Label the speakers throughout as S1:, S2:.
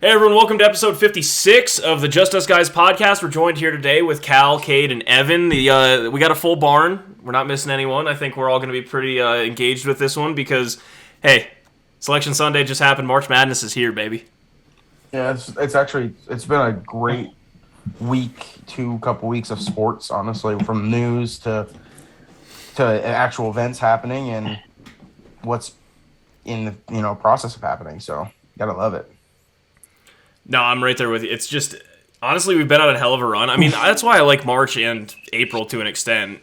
S1: Hey everyone, welcome to episode 56 of the Just Us Guys podcast. We're joined here today with Cal, Cade, and Evan. We got a full barn. We're not missing anyone. I think we're all going to be pretty engaged with this one because, hey, Selection Sunday just happened. March Madness is here, baby.
S2: Yeah, it's been a great couple weeks of sports, honestly, from news to actual events happening and what's in the process of happening. So, gotta love it.
S1: No, I'm right there with you. It's just, honestly, we've been on a hell of a run. I mean, that's why I like March and April to an extent.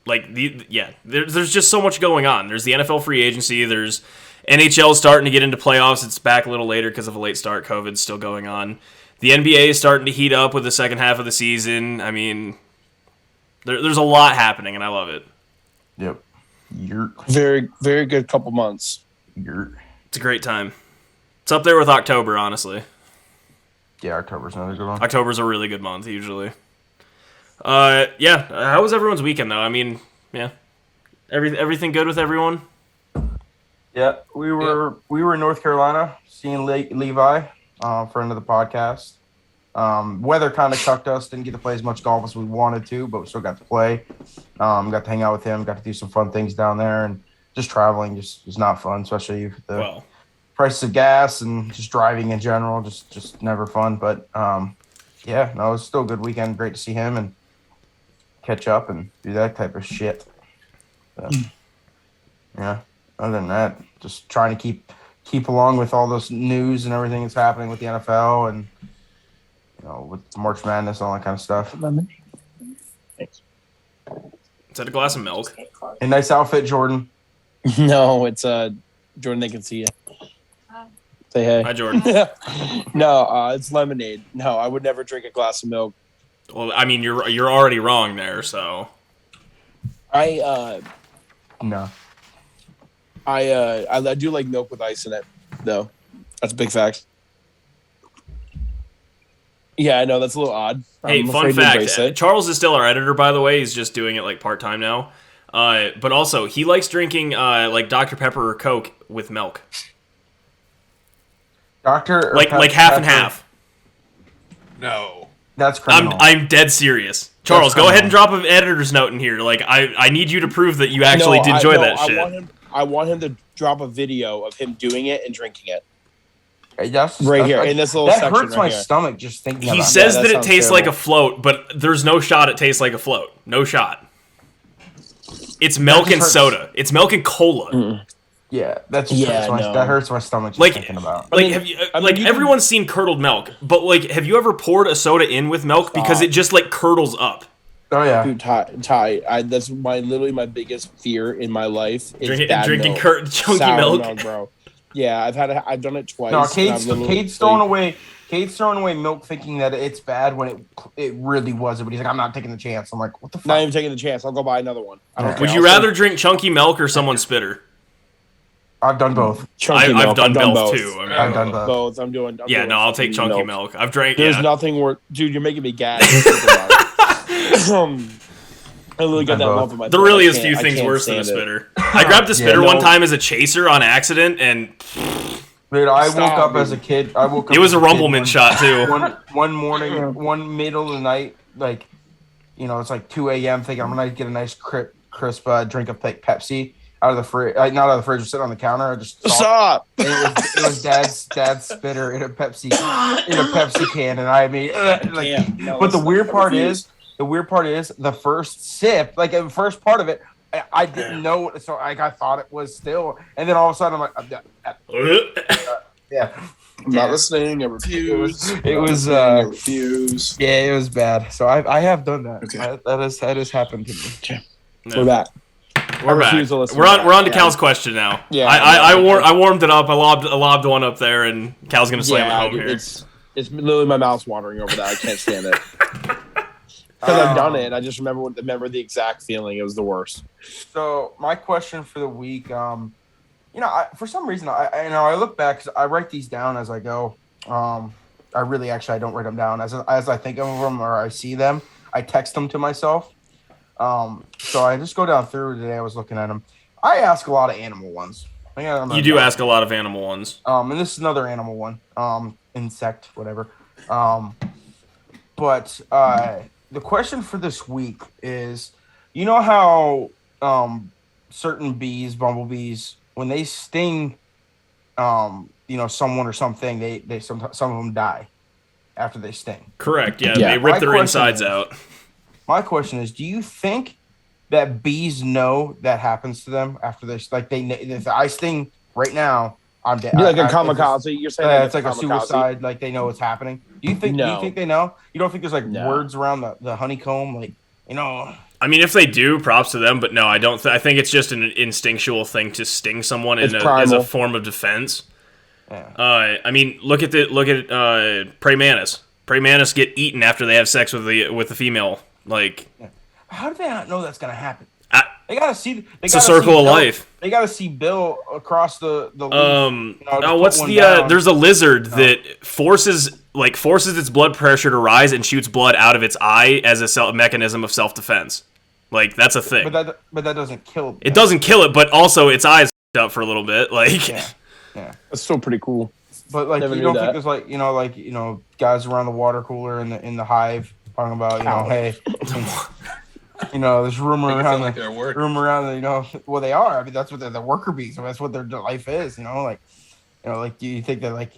S1: Like, there's just so much going on. There's the NFL free agency. There's NHL starting to get into playoffs. It's back a little later because of a late start. COVID's still going on. The NBA is starting to heat up with the second half of the season. I mean, there's a lot happening, and I love it.
S2: Yep.
S3: Very, very good couple months.
S1: It's a great time. It's up there with October, honestly.
S2: Yeah, October's another good one.
S1: October's a really good month, usually. How was everyone's weekend, though? I mean, yeah. Everything good with everyone?
S2: Yeah, we were in North Carolina seeing Levi, friend of the podcast. Weather kind of cucked us. Didn't get to play as much golf as we wanted to, but we still got to play. Got to hang out with him. Got to do some fun things down there, and just traveling just was not fun, especially with the prices of gas and just driving in general. Just never fun. But it was still a good weekend. Great to see him and catch up and do that type of shit. So, yeah. Other than that, just trying to keep along with all this news and everything that's happening with the NFL and with March Madness and all that kind of stuff.
S3: Thanks.
S1: Is that a glass of milk?
S2: A nice outfit, Jordan.
S3: No, it's Jordan. They can see you. Say hey.
S1: Hi, Jordan.
S3: No, it's lemonade. No, I would never drink a glass of milk.
S1: Well, I mean, you're already wrong there. So
S2: No.
S3: I do like milk with ice in it, though. That's a big fact. Yeah, I know that's a little odd.
S1: Hey, fun fact: Charles is still our editor, by the way. He's just doing it like part time now. But also, he likes drinking like Dr. Pepper or Coke with milk. Like half and half.
S4: No,
S2: that's criminal.
S1: I'm dead serious. Charles, go ahead and drop an editor's note in here. Like I need you to prove that you actually did enjoy that shit.
S3: I want him to drop a video of him doing it and drinking it.
S2: That's
S3: right here in this little
S2: that
S3: section.
S2: That hurts
S3: right
S2: my
S3: here.
S2: stomach just thinking about it.
S1: He says that it tastes
S3: terrible.
S1: like a float, but there's no shot it tastes like a float. No shot. It's milk and soda. It's milk and cola.
S3: Mm.
S2: Yeah, that hurts my stomach just thinking about.
S1: Like, have you everyone's seen curdled milk, but like, have you ever poured a soda in with milk because it just like curdles up?
S2: Oh yeah,
S3: dude, Ty, that's literally my biggest fear in my life.
S1: Drinking chunky milk,
S3: bro. Yeah, I've done it twice.
S2: No, Cade's throwing away milk, thinking that it's bad when it really wasn't. But he's like, I'm not taking the chance. I'm like, what the fuck?
S3: Not even taking the chance. I'll go buy another one.
S1: Would you rather drink chunky milk or someone's spitter?
S2: I've done both.
S1: I've done both too. I mean,
S2: I've done both.
S1: I'll take chunky milk. I've drank.
S3: There's nothing worth. Dude, you're making me gag. I literally got that lump in my throat.
S1: There really is few things worse than a spitter. I grabbed a spitter one time as a chaser on accident, and
S2: dude, I woke up as a kid.
S1: It was a Rumbleman shot too.
S2: One morning, one middle of the night, like it's like 2 a.m. Thinking I'm gonna get a nice crisp drink of Pepsi out of the fridge. Not out of the fridge, sitting on the counter. I just
S3: stop.
S2: It was dad's spitter in a Pepsi can, and I mean, but the weird part is the first sip, like the first part of it, I didn't know, so I thought it was still, and then all of a sudden I'm like,
S3: I'm not listening. I refuse.
S2: It was
S3: refuse.
S2: Yeah, it was bad. So I have done that.
S3: Okay.
S2: That has happened to me.
S3: Okay.
S1: No.
S3: We're back.
S1: We're on to Cal's question now. Yeah, I warmed it up. I lobbed one up there, and Cal's gonna slam it home here.
S3: It's literally my mouth's watering over that. I can't stand it. Because I've done it, and I just remember the exact feeling. It was the worst.
S2: So my question for the week, for some reason, I look back because I write these down as I go. I don't write them down as I think of them or I see them. I text them to myself. So I just go down through today. I was looking at them. I ask a lot of animal ones.
S1: You do ask a lot of animal ones.
S2: And this is another animal one. insect, whatever. But the question for this week is, you know how certain bees, bumblebees, when they sting, someone or something, they some of them die after they sting.
S1: Correct. Yeah. They rip their insides out.
S2: My question is, do you think that bees know that happens to them after this? Like if I sting right now, I'm dead.
S3: Like a kamikaze. You're saying
S2: it's like a suicide. Like they know what's happening. Do you think?
S3: No.
S2: Do you think they know? You don't think there's words around the honeycomb, like
S1: I mean, if they do, props to them. But no, I don't. I think it's just an instinctual thing to sting someone as a form of defense.
S2: Yeah.
S1: I mean, look at praying mantis. Praying mantis get eaten after they have sex with the female. Like,
S2: how do they not know that's gonna happen? They gotta see.
S1: It's a circle of life.
S2: They gotta see Bill across the leaf.
S1: What's the? There's a lizard that forces its blood pressure to rise and shoots blood out of its eye as a mechanism of self-defense. Like, that's a thing.
S2: But that doesn't kill.
S1: It doesn't kill it, but also its eyes up for a little bit. Like,
S2: yeah,
S3: that's still pretty cool.
S2: But like, you don't think there's guys around the water cooler in the hive talking about hey. There's rumor around well, they are. I mean, that's what they're the worker bees. I mean, that's what their life is. Do you think that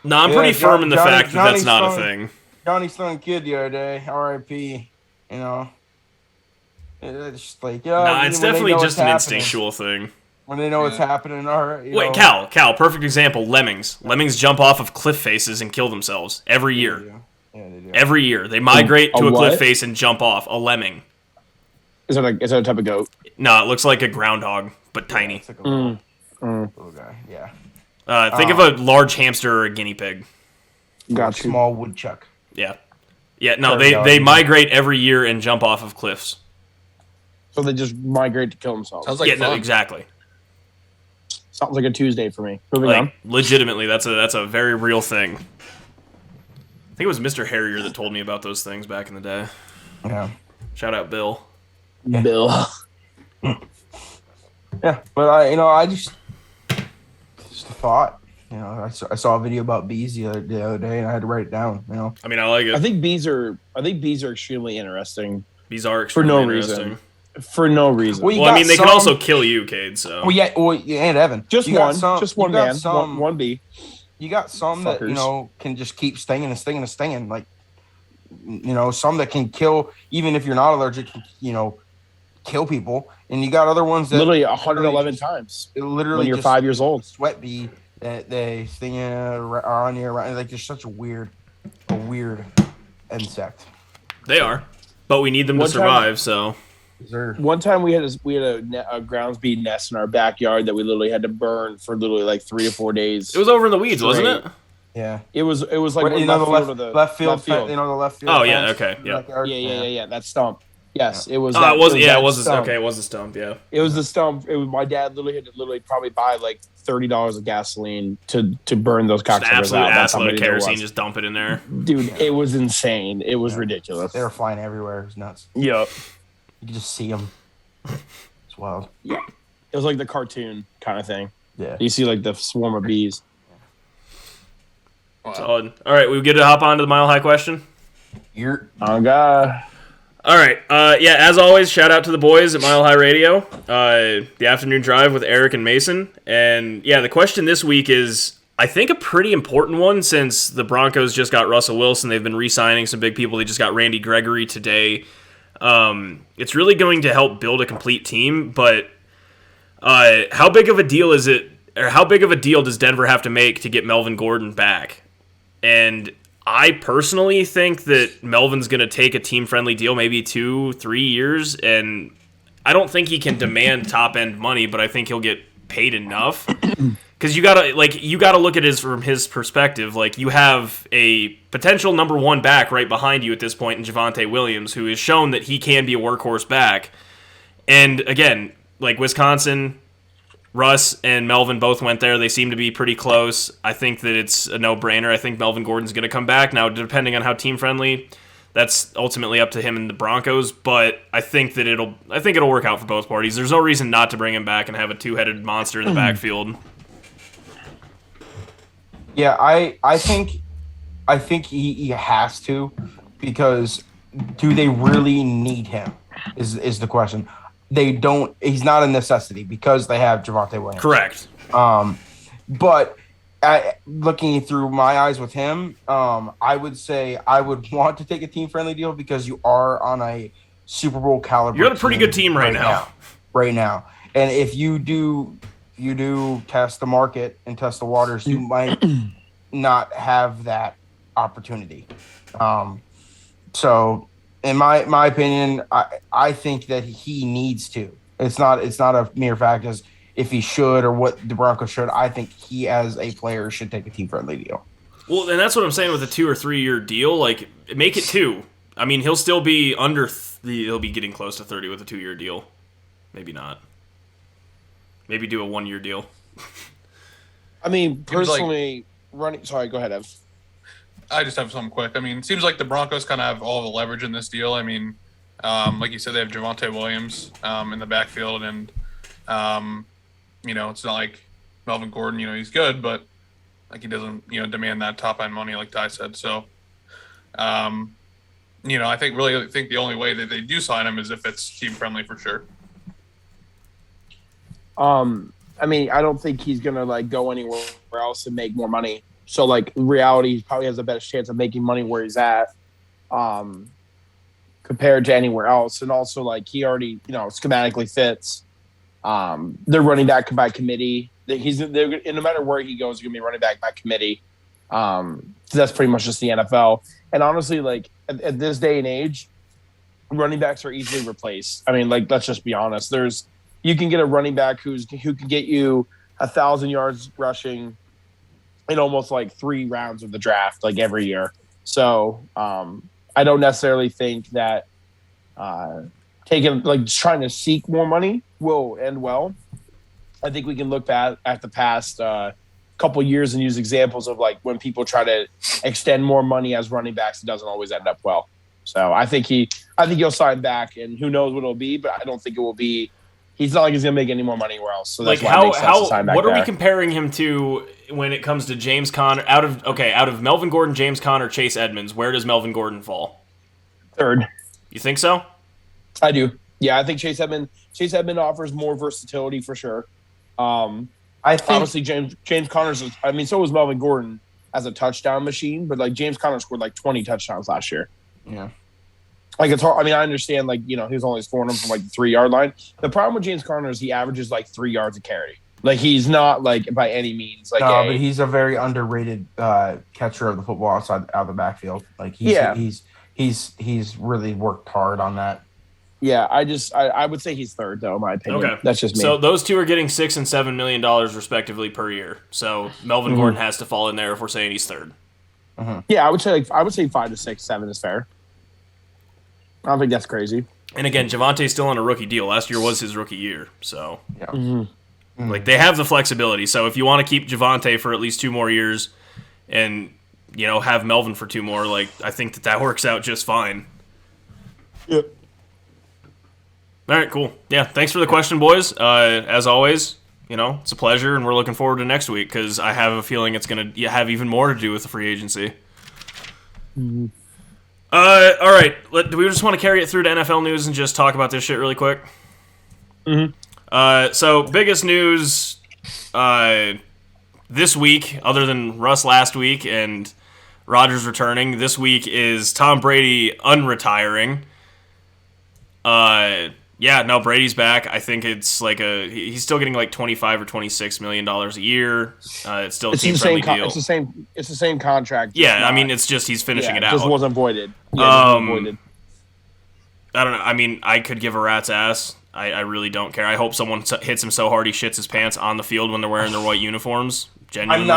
S1: No, I'm pretty firm in the fact that that's not a thing.
S2: Johnny stung a kid the other day. R.I.P. It's just like
S1: it's definitely just an instinctual thing.
S2: When they know what's happening, all right.
S1: Wait, Cal, perfect example. Lemmings. Lemmings jump off of cliff faces and kill themselves every year.
S2: Yeah, they do.
S1: Every year, they migrate to a cliff face and jump off. A lemming.
S3: Is that a type of goat?
S1: No, it looks like a groundhog, but tiny.
S2: It's like a little guy. Yeah.
S1: Think of a large hamster or a guinea pig.
S3: Got you.
S2: Small woodchuck.
S1: Yeah. Yeah. No, they migrate every year and jump off of cliffs.
S3: So they just migrate to kill themselves.
S4: Sounds like fun.
S1: No, exactly.
S3: Sounds like a Tuesday for me. Moving on.
S1: Legitimately, that's a very real thing. I think it was Mr. Harrier that told me about those things back in the day.
S2: Yeah.
S1: Shout out Bill.
S2: Yeah.
S3: Bill.
S2: Yeah, but I just a thought. I saw a video about bees the other day, and I had to write it down.
S1: I mean, I like it.
S3: I think bees are extremely interesting.
S1: Bees are extremely interesting.
S3: For no reason.
S1: Well, I mean, they can also kill you, Cade. So.
S2: And Evan.
S3: Just one man. One bee.
S2: You got some that can just keep stinging and stinging and stinging. Like, some that can kill even if you're not allergic. Kill people, and you got other ones that
S3: literally 111 times.
S2: Literally,
S3: when you're 5 years old.
S2: Sweat bee that they sting on you around. Like, they're such a weird insect.
S1: They are, but we need them to survive. So.
S3: One time we had a grounds bee nest in our backyard that we literally had to burn for literally like 3 or 4 days.
S1: It was over in the weeds, wasn't it?
S2: Yeah.
S3: It was like
S2: the left field. The left field.
S1: Oh yeah, okay, yeah.
S3: Yeah. That stump. Yes, it was.
S1: It was the stump. Yeah.
S3: It was the stump. My dad literally had to probably buy like $30 of gasoline to burn those cocksuckers out.
S1: That's how many kerosene. Just dump it in there,
S3: dude. It was insane. It was ridiculous.
S2: They were flying everywhere. It was nuts.
S3: Yep.
S2: You could just see them. It's wild.
S3: Yeah. It was like the cartoon kind of thing.
S2: Yeah.
S3: You see like the swarm of bees.
S1: Wow. Solid. All right, we get to hop on to the Mile High question.
S3: Oh God.
S1: All right. As always, shout out to the boys at Mile High Radio. The afternoon drive with Eric and Mason. And the question this week is, I think, a pretty important one since the Broncos just got Russell Wilson. They've been re-signing some big people. They just got Randy Gregory today. It's really going to help build a complete team, but how big of a deal is it, or how big of a deal does Denver have to make to get Melvin Gordon back? And I personally think that Melvin's going to take a team-friendly deal, maybe 2-3 years, and I don't think he can demand top-end money, but I think he'll get paid enough. Because you gotta look at it from his perspective. Like, you have a potential number one back right behind you at this point in Javonte Williams, who has shown that he can be a workhorse back. And again, like Wisconsin, Russ and Melvin both went there. They seem to be pretty close. I think that it's a no-brainer. I think Melvin Gordon's going to come back. Now, depending on how team-friendly, that's ultimately up to him and the Broncos. But I think it'll work out for both parties. There's no reason not to bring him back and have a two-headed monster in the backfield.
S2: Yeah, I think he has to, because do they really need him? Is the question. They don't. He's not a necessity because they have Javonte Williams.
S1: Correct.
S2: But looking through my eyes with him, I would say I would want to take a team friendly deal because you are on a Super Bowl caliber.
S1: You're on a pretty good team right now.
S2: Right now, and if you do test the market and test the waters, you might not have that opportunity. So in my opinion, I think that he needs to. It's not a mere fact as if he should or what the Broncos should. I think he as a player should take a team friendly deal.
S1: Well, and that's what I'm saying with a 2 or 3 year deal. Like, make it 2. I mean, he'll still be under. He'll be getting close to 30 with a 2-year deal. Maybe not. Maybe do a 1-year deal.
S3: I mean, personally, Sorry, go ahead, Ev.
S4: I just have something quick. I mean, it seems like the Broncos kind of have all the leverage in this deal. I mean, like you said, they have Javonte Williams in the backfield, and it's not like Melvin Gordon. He's good, but like he doesn't demand that top end money like Ty said. So, I think the only way that they do sign him is if it's team friendly for sure.
S3: I mean, I don't think he's gonna like go anywhere else and make more money. So, like, in reality, he probably has the best chance of making money where he's at, compared to anywhere else. And also, like, he already, schematically fits. They're running back by committee. No matter where he goes, he's gonna be running back by committee. So that's pretty much just the NFL. And honestly, like at this day and age, running backs are easily replaced. I mean, like, let's just be honest. You can get a running back who can get you 1,000 yards rushing in almost like 3 rounds of the draft, like every year. So I don't necessarily think that trying to seek more money will end well. I think we can look back at the past couple years and use examples of like when people try to extend more money as running backs, it doesn't always end up well. So I think he'll sign back, and who knows what it'll be, but I don't think it will be. He's not like he's gonna make any more money anywhere else. So that's
S1: like
S3: why it makes sense to sign back
S1: what are
S3: there.
S1: we comparing him to when it comes to James Conner? Out of Melvin Gordon, James Conner, Chase Edmonds, where does Melvin Gordon fall?
S3: Third.
S1: You think so?
S3: I do. Yeah, I think Chase Edmonds offers more versatility for sure.
S2: I think
S3: Obviously James Conner's. I mean, so was Melvin Gordon as a touchdown machine, but like James Conner scored like 20 touchdowns last year.
S2: Yeah.
S3: Like, it's hard. I mean, I understand, like, he was only scoring them from like the 3-yard line. The problem with James Conner is he averages like 3 yards a carry. Like, he's not like by any means like.
S2: No, but he's a very underrated catcher of the football out of the backfield. Like he's really worked hard on that.
S3: Yeah, I would say he's third though, in my opinion.
S1: Okay,
S3: that's just me.
S1: So those two are getting $6 and $7 million respectively per year. So Melvin Gordon has to fall in there if we're saying he's third.
S3: Yeah, I would say 5 to 6, 7 is fair. I don't think that's crazy.
S1: And again, Javonte's still on a rookie deal. Last year was his rookie year, so
S2: Yeah.
S1: like they have the flexibility. So if you want to keep Javonte for at least 2 more years, and have Melvin for 2 more, like I think that works out just fine.
S3: Yep.
S1: All right, cool. Yeah, thanks for the question, boys. As always, it's a pleasure, and we're looking forward to next week because I have a feeling it's going to have even more to do with the free agency.
S3: Mm-hmm.
S1: All right. Do we just want to carry it through to NFL news and just talk about this shit really quick?
S3: Mm-hmm.
S1: So, biggest news this week, other than Russ last week and Rodgers returning, this week is Tom Brady unretiring. Yeah, no, Brady's back. I think it's like he's still getting like $25 or $26 million a year. It's still a team-friendly deal.
S3: It's the same contract.
S1: Yeah, I mean, it's just he's finishing it out.
S3: It just wasn't voided.
S1: I don't know. I mean, I could give a rat's ass. I really don't care. I hope someone hits him so hard he shits his pants on the field when they're wearing their white uniforms. Genuinely.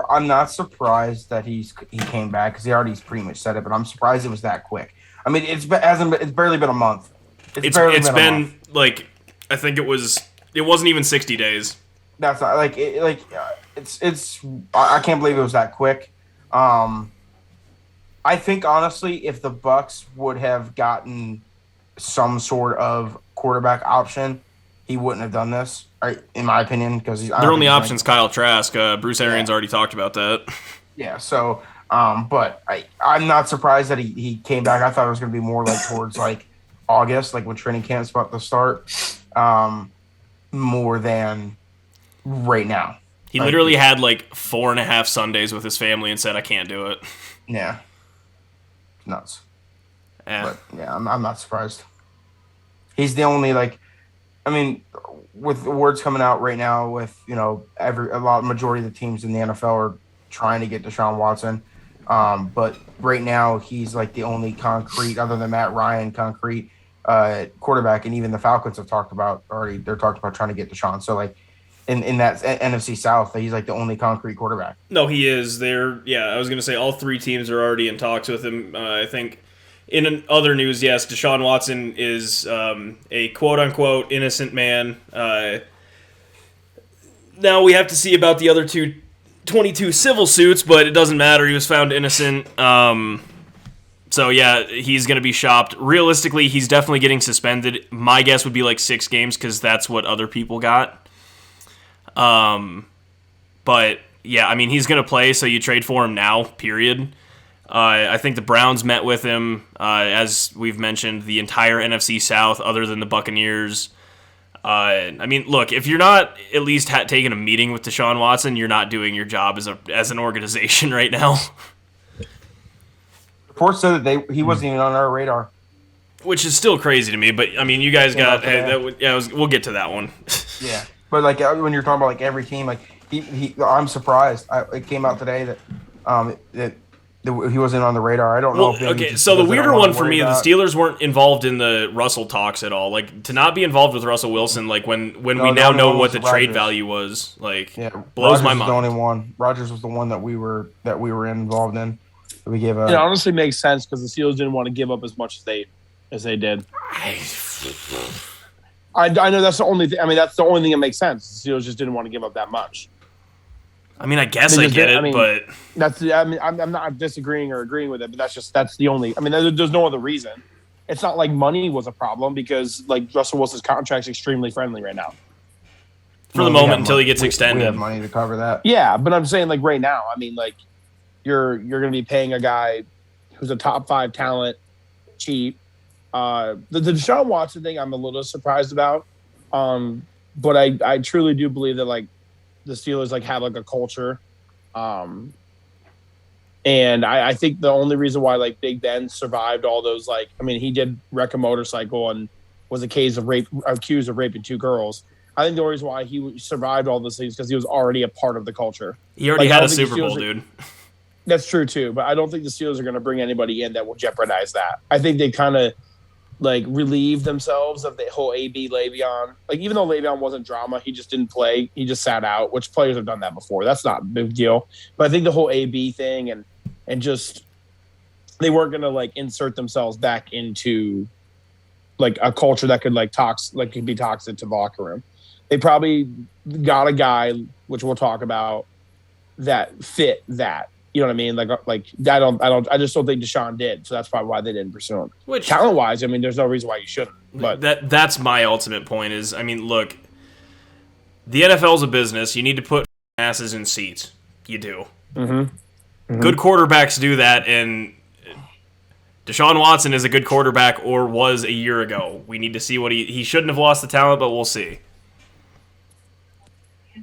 S2: I'm not surprised that he came back because he already pretty much said it, but I'm surprised it was that quick. I mean, it's barely been a month. It's been
S1: like I think it wasn't even 60 days.
S2: That's not it's I can't believe it was that quick. I think honestly, if the Bucks would have gotten some sort of quarterback option, he wouldn't have done this, right, in my opinion, because
S1: Their only option's Kyle Trask. Bruce Arians already talked about that.
S2: Yeah, so but I'm not surprised that he came back. I thought it was going to be more like towards like August, like when training camp's about to start, more than right now.
S1: He literally had like 4.5 Sundays with his family and said, "I can't do it."
S2: Yeah, nuts.
S1: Yeah.
S2: But yeah, I'm not surprised. He's the only with the words coming out right now, with majority of the teams in the NFL are trying to get Deshaun Watson. But right now he's like the only concrete, other than Matt Ryan, concrete quarterback, and even the Falcons have talked about trying to get Deshaun. So like in that NFC South, he's like the only concrete quarterback.
S1: No, he is. I was gonna say all 3 teams are already in talks with him. I think in other news, yes, Deshaun Watson is a quote unquote innocent man. Now we have to see about the other 22 civil suits, but it doesn't matter. He was found innocent. So, yeah, he's going to be shopped. Realistically, he's definitely getting suspended. My guess would be like 6 games because that's what other people got. But, yeah, I mean, he's going to play, so you trade for him now, period. I think the Browns met with him, as we've mentioned, the entire NFC South other than the Buccaneers. I mean, look, if you're not at least taking a meeting with Deshaun Watson, you're not doing your job as an organization right now.
S2: Reports said that he wasn't even on our radar,
S1: which is still crazy to me. But I mean, you guys got we'll get to that one.
S2: Yeah, but like when you're talking about like every team, like I'm surprised. It came out today that he wasn't on the radar. I don't know.
S1: Okay, so the weirder one for me, the Steelers weren't involved in the Russell talks at all. Like, to not be involved with Russell Wilson, like when we now know what the trade value was, like, blows my mind.
S2: The only one. Rodgers was the one that we were involved in. We gave
S3: it honestly makes sense because the Steelers didn't want to give up as much as they did. I know that's the only thing. I mean, that's the only thing that makes sense. The Steelers just didn't want to give up that much.
S1: I mean, I guess I get it, but
S3: that's. I mean, I'm not disagreeing or agreeing with it, but that's the only. I mean, there's no other reason. It's not like money was a problem because like Russell Wilson's contract's extremely friendly right now.
S1: For the moment, until he gets extended,
S2: we have money to cover that.
S3: Yeah, but I'm saying like right now. I mean, like you're going to be paying a guy who's a top 5 talent cheap. The Deshaun Watson thing, I'm a little surprised about, but I truly do believe that like. The Steelers like have like a culture, and I think the only reason why like Big Ben survived all those he did wreck a motorcycle and was accused of raping 2 girls. I think the only reason why he survived all those things because he was already a part of the culture.
S1: He already had a Super Bowl, dude.
S3: That's true too, but I don't think the Steelers are going to bring anybody in that will jeopardize that. I think they kind of like relieve themselves of the whole AB Le'Veon. Like even though Le'Veon wasn't drama, he just didn't play. He just sat out, which players have done that before. That's not a big deal. But I think the whole AB thing and just they weren't gonna like insert themselves back into like a culture that could could be toxic to the locker room. They probably got a guy, which we'll talk about, that fit that. You know what I mean? I just don't think Deshaun did, so that's probably why they didn't pursue him.
S1: Which
S3: talent-wise, I mean, there's no reason why you shouldn't. But
S1: that's my ultimate point. Is I mean, look, the NFL's a business. You need to put asses in seats. You do.
S3: Mm-hmm. Mm-hmm.
S1: Good quarterbacks do that, and Deshaun Watson is a good quarterback, or was a year ago. We need to see what he shouldn't have lost the talent, but we'll see.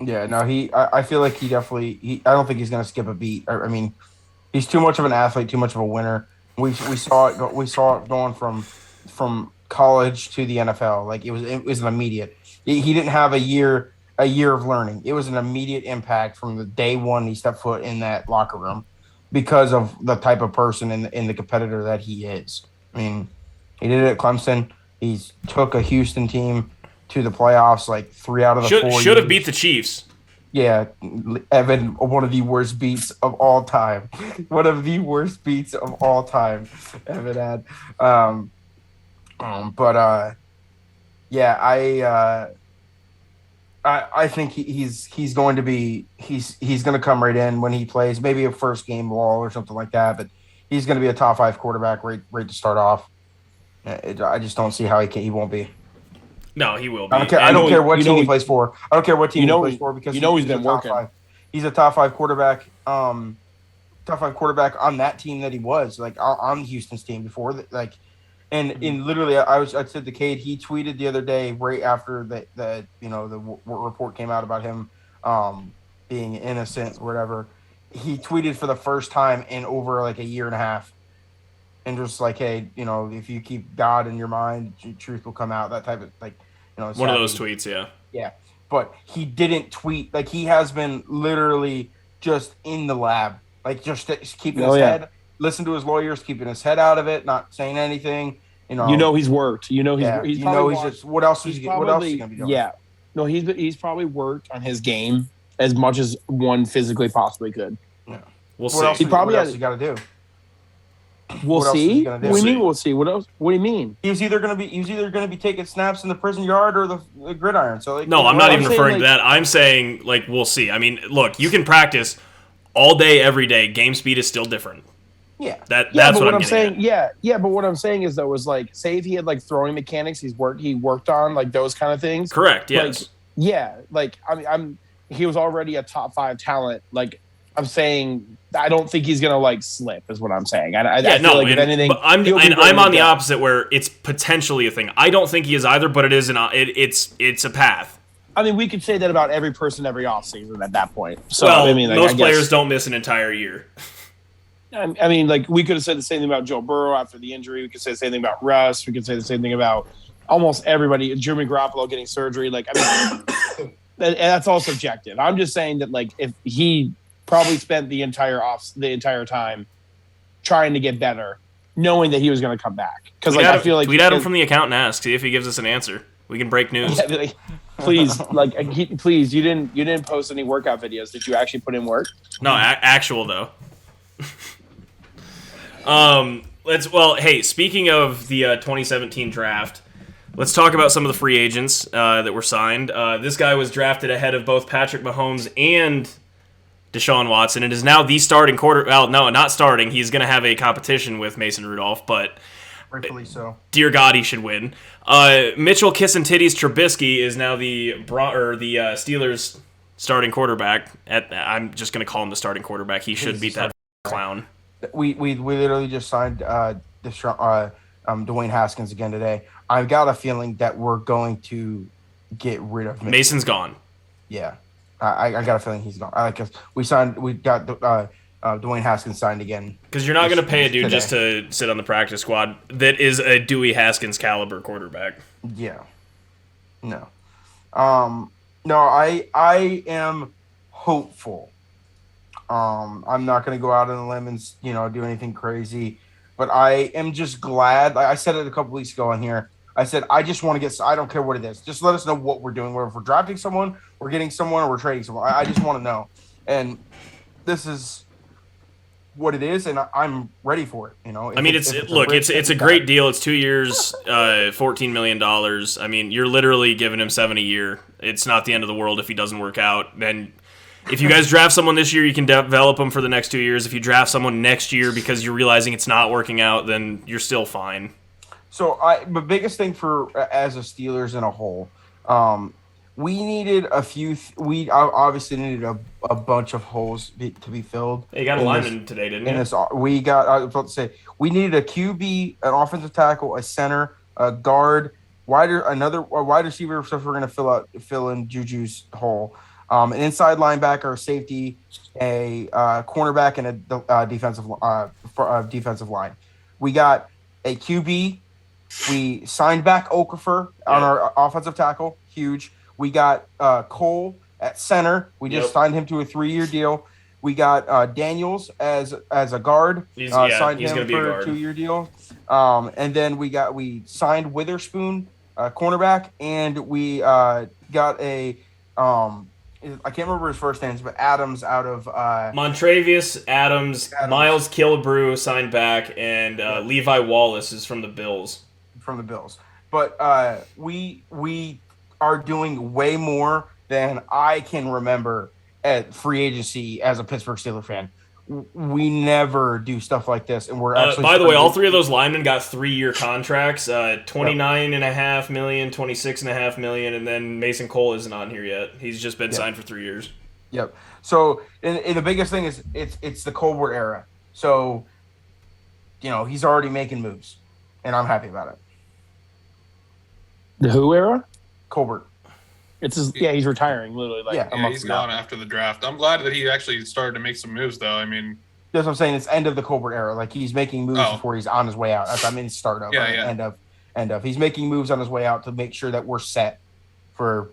S2: Yeah, no, I feel like he definitely. I don't think he's going to skip a beat. I mean, he's too much of an athlete, too much of a winner. We saw it. We saw it going from college to the NFL. Like it was an immediate. He didn't have a year of learning. It was an immediate impact from the day one he stepped foot in that locker room, because of the type of person and the competitor that he is. I mean, he did it at Clemson. He's took a Houston team to the playoffs like 3 out of the 4 years.
S1: Should have beat the Chiefs.
S2: Yeah, Evan, one of the worst beats of all time. One of the worst beats of all time, Evan had. Yeah, I think he's going to be he's going to come right in when he plays, maybe a first game wall or something like that, but he's going to be a top 5 quarterback right to start off. I just don't see how he won't be.
S1: No, he will be.
S2: I don't care what team he plays for. I don't care what team
S3: he
S2: plays for because
S3: he's been working.
S2: He's a top 5 quarterback. Top 5 quarterback on that team that he was like on Houston's team before that. Like, and literally, I said to Cade, he tweeted the other day right after the report came out about him being innocent or whatever. He tweeted for the first time in over like a year and a half, and just like, hey, if you keep God in your mind, truth will come out. That type of
S1: one of those tweets, yeah.
S2: Yeah, but he didn't tweet. Like, he has been literally just in the lab, like just keeping his head. Listen to his lawyers, keeping his head out of it, not saying anything.
S3: He's worked. He's
S2: just what else is he going to be doing?
S3: Yeah, no, he's probably worked on his game as much as one physically possibly could.
S2: Yeah,
S1: we'll
S2: see. What else he got to do?
S3: We'll see. What do you mean we'll see? What else? What do you mean?
S2: He's either going to be taking snaps in the prison yard or the gridiron. So
S1: no, I'm not even referring to that. I'm saying we'll see. I mean, look, you can practice all day, every day. Game speed is still different.
S2: Yeah,
S1: that's
S3: what I'm saying. At. Yeah, but what I'm saying is though, was like, say if he had like throwing mechanics, he worked on like those kind of things.
S1: Correct. Yes.
S3: He was already a top 5 talent. Like, I'm saying, I don't think he's gonna like slip. Is what I'm saying. I feel like if anything,
S1: I'm on the opposite where it's potentially a thing. I don't think he is either, but it is it's a path.
S3: I mean, we could say that about every person every offseason at that point. So
S1: most players don't miss an entire year.
S3: I mean, like, we could have said the same thing about Joe Burrow after the injury. We could say the same thing about Russ. We could say the same thing about almost everybody. Jimmy Garoppolo getting surgery. Like, I mean, that's all subjective. I'm just saying that, like, if he probably spent the entire time trying to get better, knowing that he was going to come back. Because I feel like
S1: tweet at him from the account and ask, see if he gives us an answer. We can break news.
S3: Yeah, please, please. You didn't post any workout videos. Did you actually put in work?
S1: No, actual though. Hey, speaking of the 2017 draft, let's talk about some of the free agents that were signed. This guy was drafted ahead of both Patrick Mahomes and Deshaun Watson. It is now the starting quarter. Well, no, not starting. He's going to have a competition with Mason Rudolph, but
S2: rightfully so.
S1: Dear God, he should win. Mitchell Kissin Titties Trubisky is now the Steelers' starting quarterback. I'm just going to call him the starting quarterback. He should beat that clown.
S2: We literally just signed Dwayne Haskins again today. I've got a feeling that we're going to get rid of Mitchell.
S1: Mason's gone.
S2: Yeah, I got a feeling he's gone. Because we got Dwayne Haskins signed again.
S1: Because you're not going to pay a dude today just to sit on the practice squad that is a Dewey Haskins caliber quarterback.
S2: Yeah. No. I am hopeful. I'm not going to go out on a limb and do anything crazy, but I am just glad. I said it a couple weeks ago on here. I said I just want to get. I don't care what it is. Just let us know what we're doing. Whether we're drafting someone, we're getting someone, or we're trading someone. I just want to know. And this is what it is, and I'm ready for it.
S1: It's a great deal. It's 2 years, $14 million. I mean, you're literally giving him $7 a year. It's not the end of the world if he doesn't work out. Then, if you guys draft someone this year, you can develop them for the next 2 years. If you draft someone next year because you're realizing it's not working out, then you're still fine.
S2: So, the biggest thing for as a Steelers in a whole, we needed a few. We obviously needed a bunch of holes to be filled.
S1: You got a lineman today, didn't you?
S2: We got. I was about to say we needed a QB, an offensive tackle, a center, a guard, a wide receiver. So we're going to fill in Juju's hole. An inside linebacker, a safety, a cornerback, and a defensive line. We got a QB. We signed back Okafor on our offensive tackle. Huge. We got Cole at center. We just signed him to a 3-year deal. We got Daniels as a guard. Signed him for a 2-year deal. And then we signed Witherspoon, cornerback, and we got a I can't remember his first names, but Adams out of
S1: Montravius Adams. Miles Killebrew signed back, and Levi Wallace is from the Bills.
S2: But we are doing way more than I can remember at free agency as a Pittsburgh Steelers fan. we never do stuff like this, and we're actually.
S1: By the way, all three of those linemen got 3-year contracts: $29.5 million, $26.5 million, and then Mason Cole isn't on here yet. He's just been signed for 3 years.
S2: Yep. So, and the biggest thing is it's the Colbert era. So, he's already making moves, and I'm happy about it.
S3: The who era?
S2: Colbert.
S3: He's retiring literally a month
S4: he's
S3: from now.
S4: gone after the draft. I'm glad that he actually started to make some moves, though. I mean,
S2: that's what I'm saying. It's end of the Colbert era. Like he's making moves before he's on his way out. Start of. End of. He's making moves on his way out to make sure that we're set for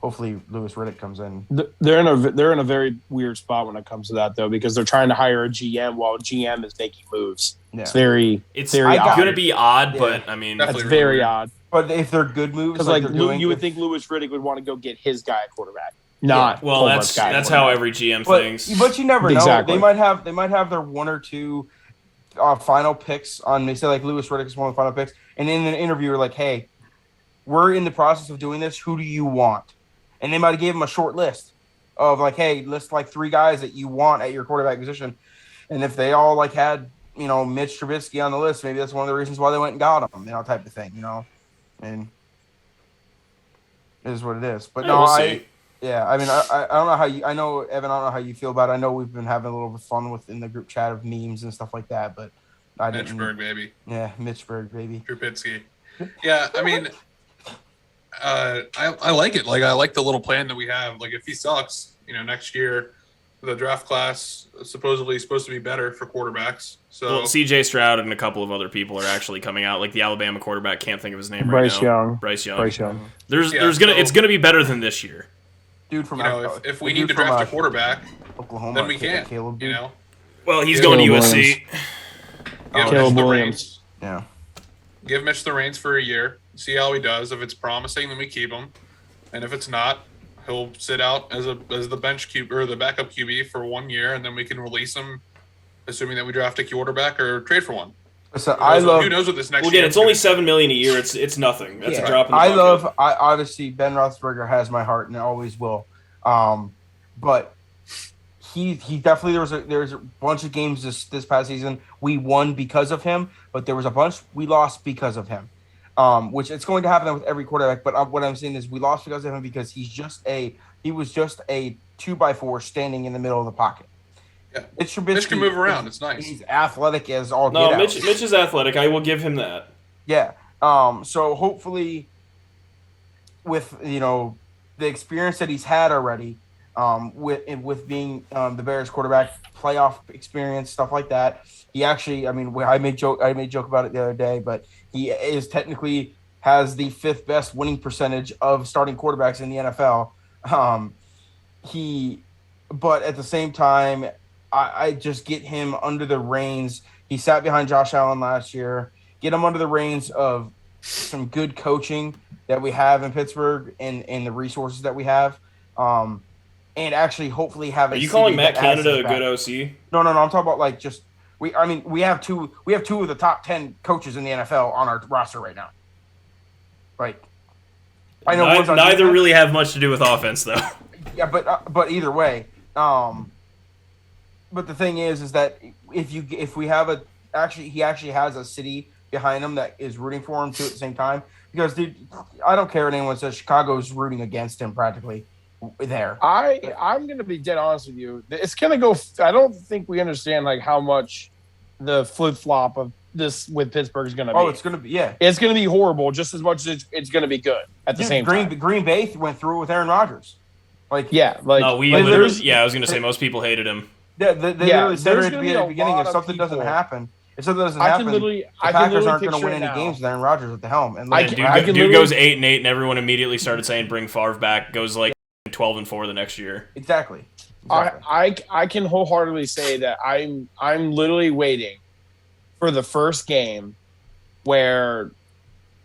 S2: hopefully Louis Riddick comes in.
S3: They're in a very weird spot when it comes to that though, because they're trying to hire a GM while GM is making moves. Yeah. It's very
S1: going to be odd, but I mean
S3: that's very odd.
S2: But if they're good moves,
S3: because you would think Louis Riddick would want to go get his guy at quarterback, not
S1: that's how every GM thinks.
S2: But you never know. Exactly. They might have their one or two final picks on. They say like Louis Riddick is one of the final picks, and in an interview, we're like, hey, we're in the process of doing this. Who do you want? And they might have gave him a short list of like, hey, list like 3 guys that you want at your quarterback position, and if they all like had Mitch Trubisky on the list, maybe that's one of the reasons why they went and got him, type of thing, And it is what it is. But no, I mean, I don't know how you. I know Evan. I don't know how you feel about it. I know we've been having a little bit of fun within the group chat of memes and stuff like that. But
S4: Mitchburg, baby.
S2: Yeah, Mitchburg, baby.
S4: Trubisky. Yeah, I mean, I like it. Like I like the little plan that we have. Like if he sucks, next year, the draft class supposedly is supposed to be better for quarterbacks. So
S1: C.J. Stroud and a couple of other people are actually coming out. Like the Alabama quarterback, can't think of his name
S3: Bryce
S1: right now.
S3: Young.
S1: Bryce Young.
S3: It's
S1: gonna be better than this year.
S2: Dude from
S4: if we need to draft a quarterback,
S2: Oklahoma,
S4: then we can.
S2: Caleb,
S1: Well, he's going to USC.
S3: Caleb Williams.
S2: Yeah.
S4: Give Mitch the reins for a year. See how he does. If it's promising, then we keep him, and if it's not, he'll sit out as the bench QB or the backup QB for 1 year, and then we can release him, assuming that we draft a quarterback or trade for one.
S2: So
S4: who knows what this next year?
S1: Again, it's only $7 million a year. It's nothing. That's a drop in the bucket.
S2: Obviously Ben Roethlisberger has my heart and always will. But he definitely there's a bunch of games this past season we won because of him, but there was a bunch we lost because of him. Which it's going to happen with every quarterback. But what I'm saying is we lost because of him because he was just a 2x4 standing in the middle of the pocket.
S4: Yeah. Mitch can move around. It's nice.
S2: He's athletic as all
S1: get
S2: out.
S1: Mitch is athletic. I will give him that.
S2: Yeah. So hopefully, with the experience that he's had already, with being the Bears quarterback, playoff experience, stuff like that. He actually, I made joke about it the other day, but he is technically has the 5th best winning percentage of starting quarterbacks in the NFL. But at the same time, I just get him under the reins. He sat behind Josh Allen last year. Get him under the reins of some good coaching that we have in Pittsburgh and the resources that we have. And actually, hopefully, have.
S1: Are you calling Matt Canada a good OC?
S2: No. I'm talking about like just we have two of the top 10 coaches in the NFL on our roster right now. Like, I know
S1: neither really have much to do with offense though.
S2: Yeah, but either way, but the thing is that if we have he actually has a city behind him that is rooting for him too at the same time, because dude, I don't care what anyone says, Chicago's rooting against him practically there.
S3: I'm gonna be dead honest with you. It's gonna go. I don't think we understand like how much the flip flop of this with Pittsburgh is gonna be.
S2: Oh, it's gonna be
S3: It's gonna be horrible just as much as it's gonna be good at the same time.
S2: Green Bay went through it with Aaron Rodgers.
S1: I was gonna say most people hated him.
S2: They literally said at the beginning if something doesn't happen, the Packers aren't going to win any games with Aaron Rodgers at the helm. And
S1: dude goes 8-8, and everyone immediately started saying bring Favre back. Goes like 12-4 the next year.
S2: Exactly.
S3: I can wholeheartedly say that I'm literally waiting for the first game where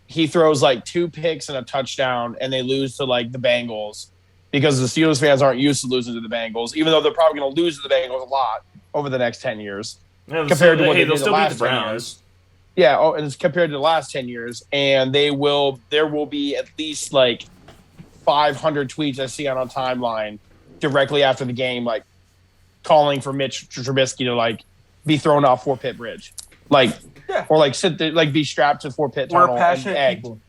S3: he throws like 2 picks and a touchdown, and they lose to like the Bengals. Because the Steelers fans aren't used to losing to the Bengals, even though they're probably going to lose to the Bengals a lot over the next 10 years.
S1: Yeah,
S3: compared to what they did
S1: the
S3: last
S1: 10
S3: years. Yeah, and it's compared to the last 10 years. And there will be at least like 500 tweets I see on a timeline directly after the game, like calling for Mitch Trubisky to like be thrown off Fort Pitt Bridge, like, or like sit there, like be strapped to Fort Pitt Tunnel.
S2: We're passionate
S3: and
S2: people.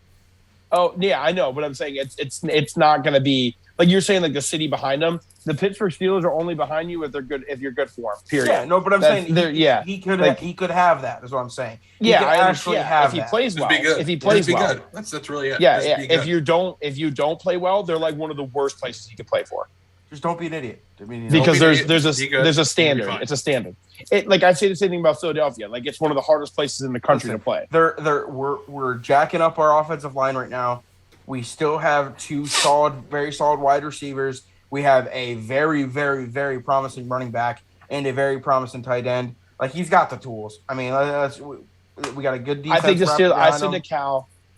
S3: Oh yeah, I know, but I'm saying it's not going to be like you're saying like the city behind them. The Pittsburgh Steelers are only behind you if they're good if you're good for them. Period.
S2: Yeah, no, but I'm saying he could
S3: like,
S2: he could have that. Is what I'm saying.
S3: Yeah,
S2: I actually have
S3: if he
S2: that.
S3: plays well.
S4: Just be good.
S3: If he plays
S4: Just be
S3: well,
S4: good. That's really it.
S3: Yeah,
S4: Just
S3: yeah.
S4: be good.
S3: If you don't play well, they're like one of the worst places you could play for.
S2: Just don't be an idiot. I mean,
S3: Because
S4: Don't be
S3: there's a
S4: good.
S3: standard.
S4: You'll be fine.
S3: It's a standard. Like I say the same thing about Philadelphia. Like it's one of the hardest places in the country to play.
S2: We're jacking up our offensive line right now. We still have two very solid wide receivers. We have a very, very, very promising running back and a very promising tight end. Like he's got the tools. I mean, we got a good defense.
S3: I think the Steelers.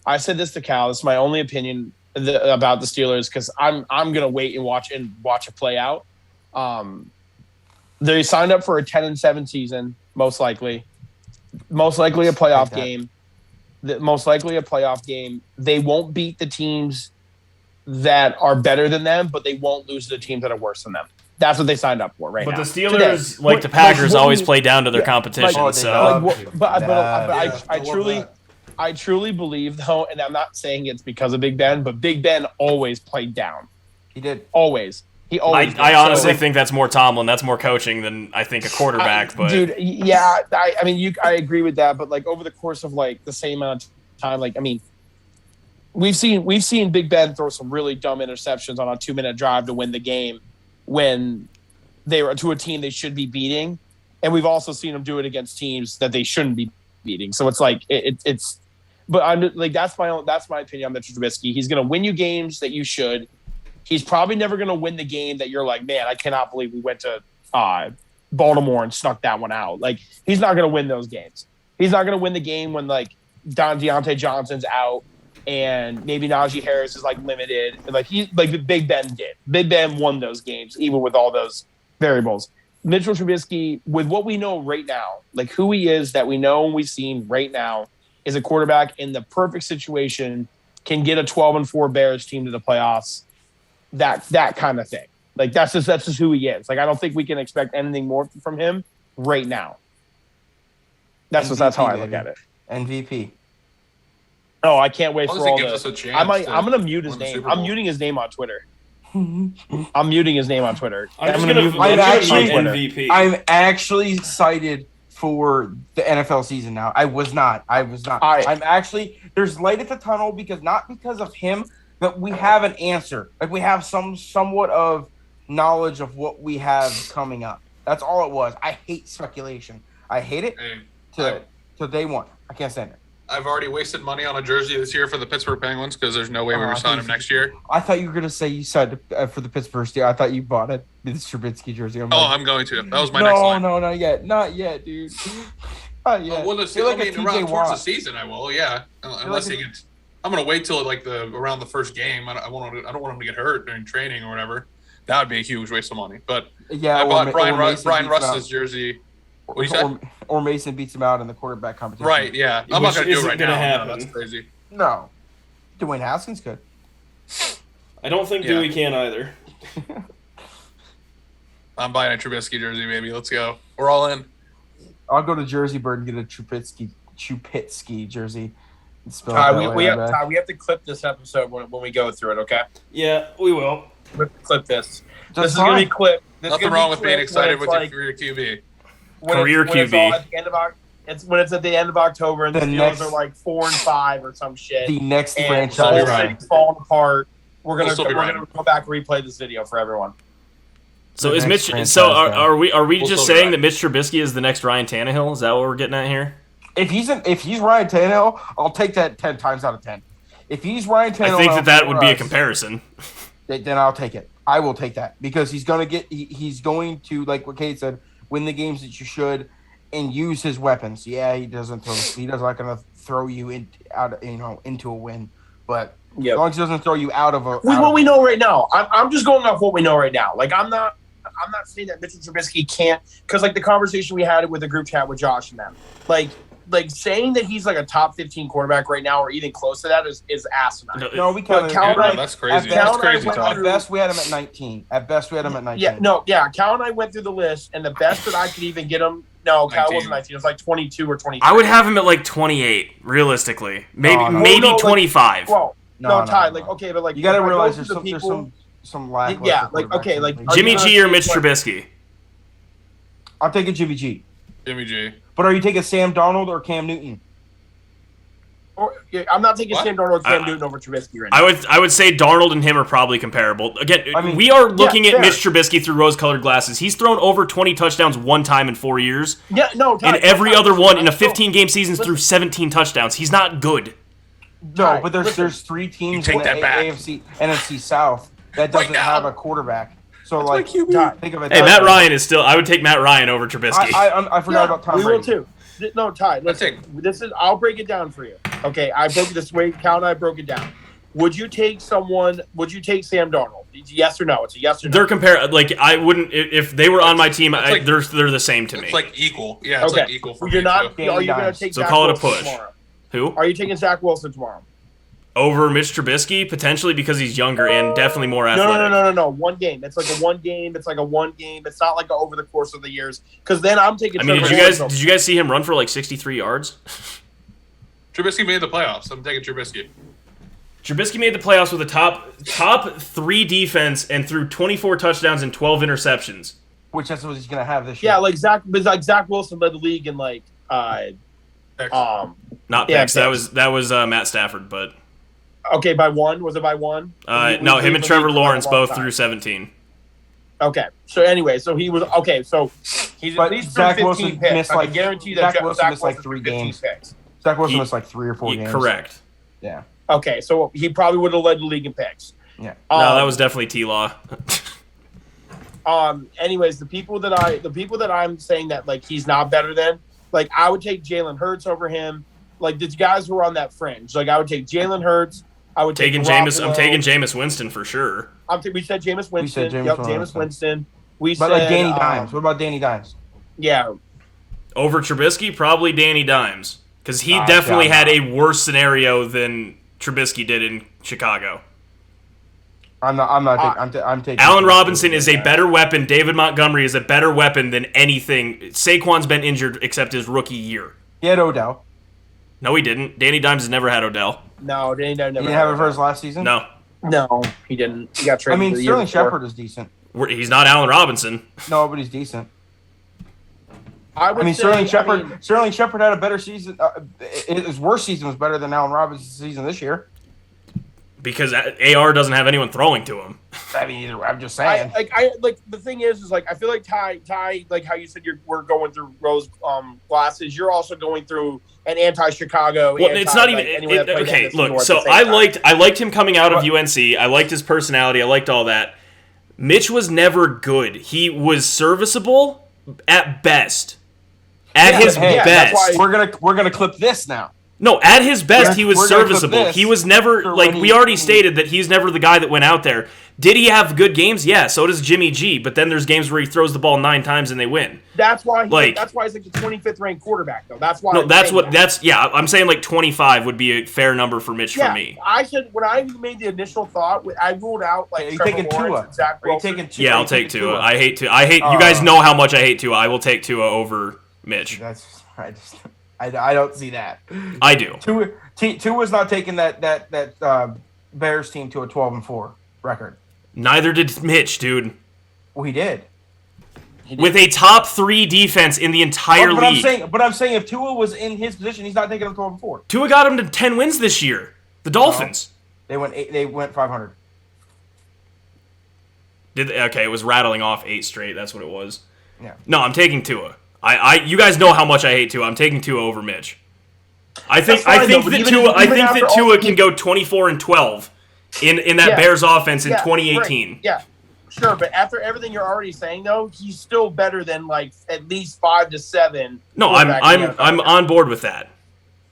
S3: I said this to Cal. This is my only opinion about the Steelers because I'm gonna wait and watch it play out. They signed up for a 10-7 season, most likely a playoff game. Most likely a playoff game. They won't beat the teams that are better than them, but they won't lose to the teams that are worse than them. That's what they signed up for, right?
S1: But
S3: now.
S1: the Steelers, like the Packers, always play down to their competition.
S3: I truly believe though, and I'm not saying it's because of Big Ben, but Big Ben always played down.
S2: He did.
S3: Always. He always.
S1: I honestly think that's more Tomlin. That's more coaching than I think a quarterback. But
S3: dude, yeah, I mean, I agree with that. But like over the course of like the same amount of time, like I mean, we've seen Big Ben throw some really dumb interceptions on a 2-minute drive to win the game when they were to a team they should be beating, and we've also seen him do it against teams that they shouldn't be beating. So it's like it's. But I'm like that's my opinion on Mitchell Trubisky. He's going to win you games that you should. He's probably never going to win the game that you're like, man, I cannot believe we went to Baltimore and snuck that one out. Like he's not going to win those games. He's not going to win the game when like Deontay Johnson's out and maybe Najee Harris is like limited. Like Big Ben did. Big Ben won those games even with all those variables. Mitchell Trubisky, with what we know right now, like who he is that we know and we've seen right now, is a quarterback in the perfect situation, can get a 12-4 Bears team to the playoffs. That kind of thing. Like that's just who he is. Like I don't think we can expect anything more from him right now. That's how I look at it.
S2: MVP.
S3: Oh, I can't wait for all
S4: gives
S3: the.
S4: us a chance
S3: I'm gonna mute his
S4: win the
S3: name.
S4: Super Bowl.
S3: I'm muting his name on Twitter. I'm muting his name on Twitter.
S1: I'm
S3: gonna mute
S1: I'm
S2: actually
S1: MVP.
S2: I'm actually excited for the NFL season now. I was not. I'm actually there's light at the tunnel not because of him, but we have an answer. Like we have somewhat of knowledge of what we have coming up. That's all it was. I hate speculation. I hate it to day one. I can't stand it.
S4: I've already wasted money on a jersey this year for the Pittsburgh Penguins because there's no way we resign him next year.
S2: I thought you were gonna say you signed for the Pittsburgh Steelers. I thought you bought it. The Trubisky jersey.
S4: I'm going to. That was my next line.
S2: No, not yet, dude. Not yet.
S4: Well, let's see.
S2: You're like
S4: I mean,
S2: a
S4: around
S2: TJ
S4: towards
S2: Watt.
S4: the season, I will. Yeah, unless he gets. I'm gonna wait till like around the first game. I don't want him to get hurt during training or whatever. That would be a huge waste of money. But
S2: Yeah,
S4: I bought Brian
S2: Mason beats
S4: Rust's jersey. What you said?
S2: Or Mason beats him out in the quarterback competition.
S4: Right. Yeah. I'm not
S1: Which
S4: gonna do it
S1: isn't
S4: right
S1: gonna
S4: now.
S1: happen.
S4: No, that's crazy.
S2: No. Dwayne Haskins could.
S1: I don't think
S4: Yeah.
S1: Dewey can either.
S4: I'm buying a Trubisky jersey, baby. Let's go. We're all in.
S2: I'll go to Jersey Bird and get a Trubisky jersey. Spell it that way, I bet.
S3: we have to clip this episode when we go through it. Okay,
S1: Yeah, we will.
S3: we have to clip this.
S2: That's
S3: This is gonna be
S2: fine.
S3: clipped.
S4: Nothing wrong with being excited with your career QB.
S1: Career QB.
S3: When it's at the end of October and the
S2: The
S3: Steelers
S2: next-
S3: are like 4-5 or some shit.
S2: The next
S3: and
S2: franchise.
S3: the whole
S4: We'll be right.
S3: city's falling apart. We're
S4: We'll
S3: gonna
S4: still be right.
S3: go back and replay this video for everyone.
S1: So
S2: The
S1: is
S2: next
S1: Mitch?
S2: franchise
S1: So
S2: guy.
S1: are we
S4: We'll
S1: just
S4: still be
S1: saying
S4: right.
S1: that Mitch Trubisky is the next Ryan Tannehill? Is that what we're getting at here?
S2: If he's Ryan Tannehill, I'll take that 10 times out of 10. If he's Ryan Tannehill,
S1: I think that would be a
S2: us,
S1: comparison.
S2: then I'll take it. I will take that because he's going to, like what Kate said, win the games that you should and use his weapons. Yeah, he doesn't not going to throw you into a win, but as long as he doesn't throw you out of a.
S3: With what we know right now, I'm just going off what we know right now. Like I'm not saying that Mitchell Trubisky can't, because like the conversation we had with the group chat with Josh and them, like like saying that he's like a top 15 quarterback right now, or even close to that, is asinine.
S2: No, we can't.
S4: That's crazy. That's crazy talk.
S2: At best, we had him at 19.
S3: Yeah, Cal and I went through the list, and the best that I could even get him. No, Cal wasn't 19. It was like 22 or 23.
S1: I would have him at like 28, realistically. Maybe 25.
S3: Well, Ty. Like, okay, but like
S2: you got to realize there's some lack.
S3: Yeah, like okay, like
S1: Jimmy G or Mitch Trubisky.
S2: I'm taking Jimmy G.
S4: Jimmy G.
S2: But are you taking Sam Darnold or Cam Newton?
S3: I'm not taking Sam Darnold or Cam Newton over Trubisky right now.
S1: I would say Darnold and him are probably comparable. Again, we are looking at Mitch Trubisky through rose-colored glasses. He's thrown over 20 touchdowns one time in 4 years.
S3: Yeah, no.
S1: And every other one in a 15-game season threw 17 touchdowns. He's not good.
S2: No, but there's 3 teams in the AFC, NFC South that doesn't have a quarterback. So like, think of it.
S1: Hey, Matt Ryan is still. I would take Matt Ryan over Trubisky.
S2: I forgot about Tom Brady.
S3: We will too. No, Ty. I'll break it down for you. Okay, I broke it this way. Cal and I broke it down. Would you take Sam Darnold? Yes or no? It's a yes or no.
S1: They're like I wouldn't if they were on my team. They're the same to me.
S4: It's like equal. Yeah, it's like equal.
S3: You're not. Are you going to take?
S1: So call it a push. Tomorrow? Who?
S3: Are you taking Zach Wilson tomorrow?
S1: Over Mitch Trubisky, potentially because he's younger and definitely more athletic.
S3: No. One game. It's like a one game. It's not like over the course of the years. Because then I'm taking.
S1: Did you guys see him run for like 63 yards?
S4: Trubisky made the playoffs. I'm taking Trubisky.
S1: Trubisky made the playoffs with a top 3 defense and threw 24 touchdowns and 12 interceptions.
S2: Which that's what he's gonna have this year.
S3: Yeah, like Zach Wilson led the league in like
S1: not picks. That was Matt Stafford, but.
S3: Okay, by one? Was it by one?
S1: No, him and Trevor Lawrence both threw 17.
S3: Okay, so anyway, so he was okay. So he's at least
S2: Zach Wilson
S3: picks.
S2: missed
S3: I can guarantee that
S2: Zach Wilson missed like 3 games.
S3: Picks.
S2: Zach Wilson missed like 3 or 4 games.
S1: Correct.
S2: Yeah.
S3: Okay, so he probably would have led the league in picks.
S2: Yeah.
S1: No, that was definitely T-Law.
S3: Anyways, the people that I'm saying that like he's not better than, like I would take Jalen Hurts over him. Like the guys who are on that fringe, like I would take Jalen Hurts. I'm taking
S1: Jameis Winston for sure.
S3: We said Jameis Winston. Jameis Winston.
S2: But like Danny Dimes. What about Danny Dimes?
S3: Yeah.
S1: Over Trubisky, probably Danny Dimes. Because he definitely had a worse scenario than Trubisky did in Chicago.
S2: I'm taking
S1: Allen Robinson is a better weapon. David Montgomery is a better weapon than anything. Saquon's been injured except his rookie year.
S2: He had Odell.
S1: No, he didn't. Danny Dimes has never had Odell.
S3: No, Danny Dimes never.
S2: He didn't have it for his last season.
S1: No,
S3: he didn't. He got traded.
S2: Sterling Shepard is decent.
S1: He's not Allen Robinson.
S2: No, but he's decent.
S3: Sterling
S2: Shepard had a better season. His worst season was better than Allen Robinson's season this year.
S1: Because AR doesn't have anyone throwing to him.
S2: I mean, I'm just saying.
S3: The thing is like I feel like Ty, like how you said we're going through rose glasses. You're also going through an anti-Chicago.
S1: Well, it's not even okay. Look, so I liked him coming out of UNC. I liked his personality. I liked all that. Mitch was never good. He was serviceable at best. At his best,
S2: we're gonna clip this now.
S1: No, at his best, he was serviceable. He was never, we already stated that he's never the guy that went out there. Did he have good games? Yeah, so does Jimmy G, but then there's games where he throws the ball 9 times and they win.
S3: That's why he's like the 25th ranked quarterback, though. That's why.
S1: No, I'm saying like 25 would be a fair number for Mitch for me.
S3: I said, when I made the initial thought, I ruled out like Trevor Lawrence and Zach Wilson.
S1: Yeah, I'll take Tua. I hate Tua. You guys know how much I hate Tua. I will take Tua over Mitch.
S2: I don't see that.
S1: I do.
S2: Tua's not taking that Bears team to a 12-4 record.
S1: Neither did Mitch, dude.
S2: Well, he did.
S1: With a top 3 defense in the entire league.
S2: I'm saying if Tua was in his position, he's not taking them 12-4.
S1: Tua got him to 10 wins this year. The Dolphins.
S2: No, they went 500.
S1: It was rattling off 8 straight. That's what it was.
S2: Yeah.
S1: No, I'm taking Tua. You guys know how much I hate Tua. I'm taking Tua over Mitch. I think that Tua can go 24-12 in that Bears offense in 2018.
S3: Right. Yeah, sure. But after everything you're already saying, though, he's still better than like at least 5 to 7.
S1: No, I'm on board with that.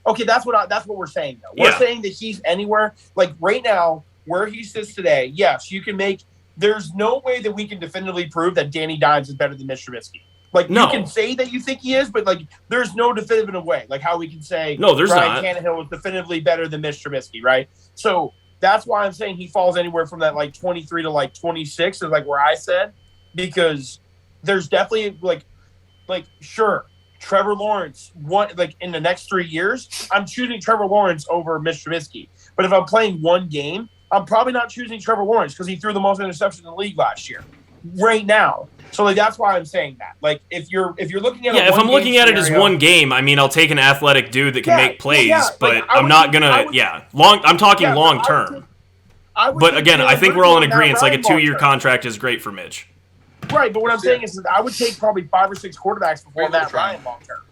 S3: Okay, that's what we're saying though. We're saying that he's anywhere like right now where he sits today. Yes, you can make. There's no way that we can definitively prove that Danny Dimes is better than Mitch Trubisky. Like,
S1: No.
S3: you can say that you think he is, but, like, there's no definitive way. Like, how we can say
S1: No, there's
S3: Ryan
S1: not.
S3: Tannehill is definitively better than Mitch Trubisky, right? So that's why I'm saying he falls anywhere from that, like, 23 to, like, 26 is, like, where I said. Because there's definitely, like sure, Trevor Lawrence, in the next 3 years, I'm choosing Trevor Lawrence over Mitch Trubisky. But if I'm playing one game, I'm probably not choosing Trevor Lawrence because he threw the most interceptions in the league last year. Right now. So, like, that's why I'm saying that. Like, if you're looking at
S1: if I'm looking at it as one game, I mean, I'll take an athletic dude that can make plays, but I'm not gonna. I'm talking long term. But again, I think we're all in agreement. Like, a 2-year contract is great for Mitch.
S3: Right, but what I'm saying is that I would take probably 5 or 6 quarterbacks before Matt Ryan long term.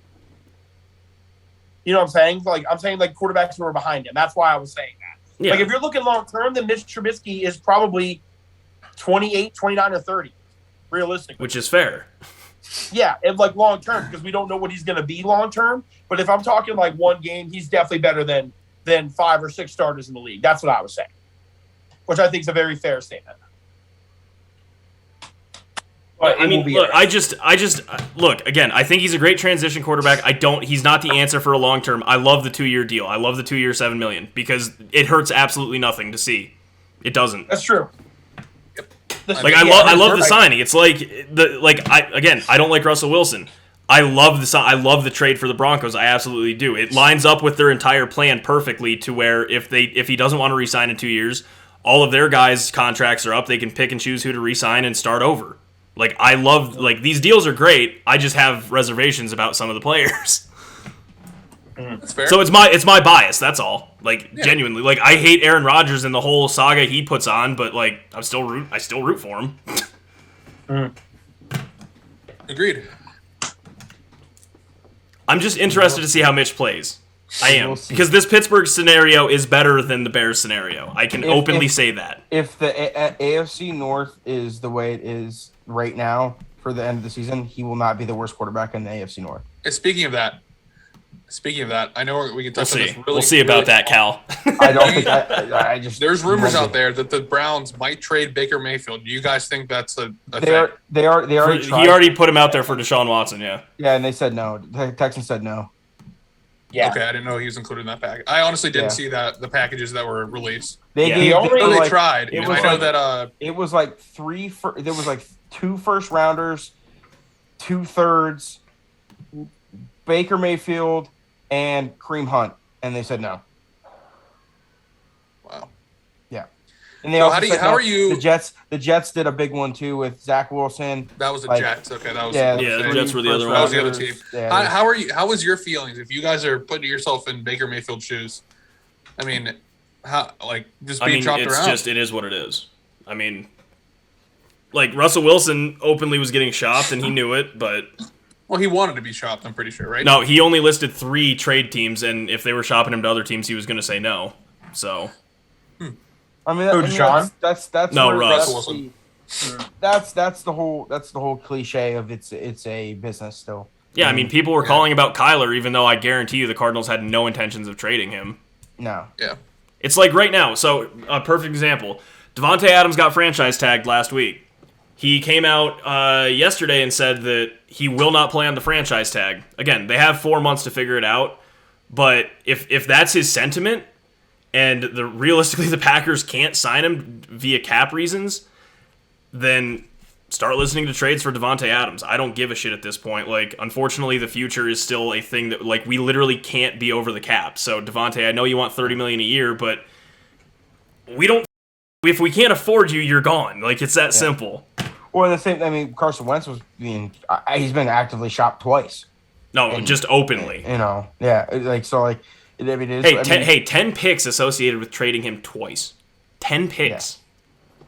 S3: You know what I'm saying? Like, I'm saying, like, quarterbacks who are behind him. That's why I was saying that.
S1: Yeah.
S3: Like, if you're looking long term, then Mitch Trubisky is probably 28, 29, or 30, realistically.
S1: Which is fair.
S3: Yeah, and, like, long term, because we don't know what he's going to be long term. But if I'm talking, like, one game, he's definitely better than 5 or 6 starters in the league. That's what I was saying, which I think is a very fair statement.
S1: But, I mean, look, I just look again. I think he's a great transition quarterback. He's not the answer for a long term. I love the 2-year deal. I love the 2-year $7 million because it hurts absolutely nothing to see. It doesn't.
S3: That's true.
S1: Like, I love the signing. It's like I don't like Russell Wilson. I love the trade for the Broncos. I absolutely do. It lines up with their entire plan perfectly to where if he doesn't want to re-sign in 2 years, all of their guys' contracts are up. They can pick and choose who to re-sign and start over. Like, I love, like, these deals are great. I just have reservations about some of the players.
S4: That's fair.
S1: So it's my bias. That's all. Like, genuinely, like, I hate Aaron Rodgers and the whole saga he puts on, but, like, I still root for him.
S4: Agreed.
S1: I'm just interested to see how Mitch plays. I am, because this Pittsburgh scenario is better than the Bears scenario. I can openly say that.
S2: If the AFC North is the way it is right now for the end of the season, he will not be the worst quarterback in the AFC North.
S4: And speaking of that, I know we can touch on this really.
S1: We'll see about that, Cal.
S2: I don't think I just.
S4: There's rumors out there that the Browns might trade Baker Mayfield. Do you guys think that's a thing?
S2: They already tried.
S1: He already put him out there for Deshaun Watson. Yeah.
S2: Yeah, and they said no. The Texans said no.
S3: Yeah.
S4: Okay, I didn't know he was included in that package. I honestly didn't see the packages that were released.
S2: They
S4: tried.
S2: It
S4: I
S2: was
S4: know that.
S2: It was like there was like 2 first rounders, 2 thirds, Baker Mayfield, and Kareem Hunt, and they said no.
S4: Wow.
S2: Yeah. And they also said
S4: how
S2: no.
S4: are you?
S2: The Jets did a big one too with Zach Wilson.
S4: That was the Jets. Okay, that was
S1: the Jets were the other one.
S4: That was the other team.
S2: Yeah,
S4: how are you? How was your feelings if you guys are putting yourself in Baker Mayfield's shoes? I mean, just being chopped around.
S1: It is what it is. I mean, like, Russell Wilson openly was getting shopped and he knew it, but.
S4: Well, he wanted to be shopped, I'm pretty sure, right?
S1: No, he only listed 3 trade teams, and if they were shopping him to other teams, he was going to say no. So.
S2: I mean, that's
S1: no,
S2: where,
S1: Russ.
S2: That's the whole cliche of it's a business still.
S1: Yeah, I mean, people were calling about Kyler, even though I guarantee you the Cardinals had no intentions of trading him.
S2: No.
S4: Yeah.
S1: It's like right now. So, a perfect example. Devontae Adams got franchise tagged last week. He came out yesterday and said that he will not play on the franchise tag. Again, they have 4 months to figure it out. But if that's his sentiment, and realistically the Packers can't sign him via cap reasons, then start listening to trades for Devontae Adams. I don't give a shit at this point. Like, unfortunately, the future is still a thing that, like, we literally can't be over the cap. So, Devontae, I know you want $30 million a year, but we don't. If we can't afford you, you're gone. Like, it's that simple.
S2: Well, the same. I mean, Carson Wentz he's been actively shopped twice.
S1: No, just openly.
S2: You know, yeah. Like, so, like, I mean, it is,
S1: 10 picks associated with trading him twice. 10 picks.
S2: Yeah.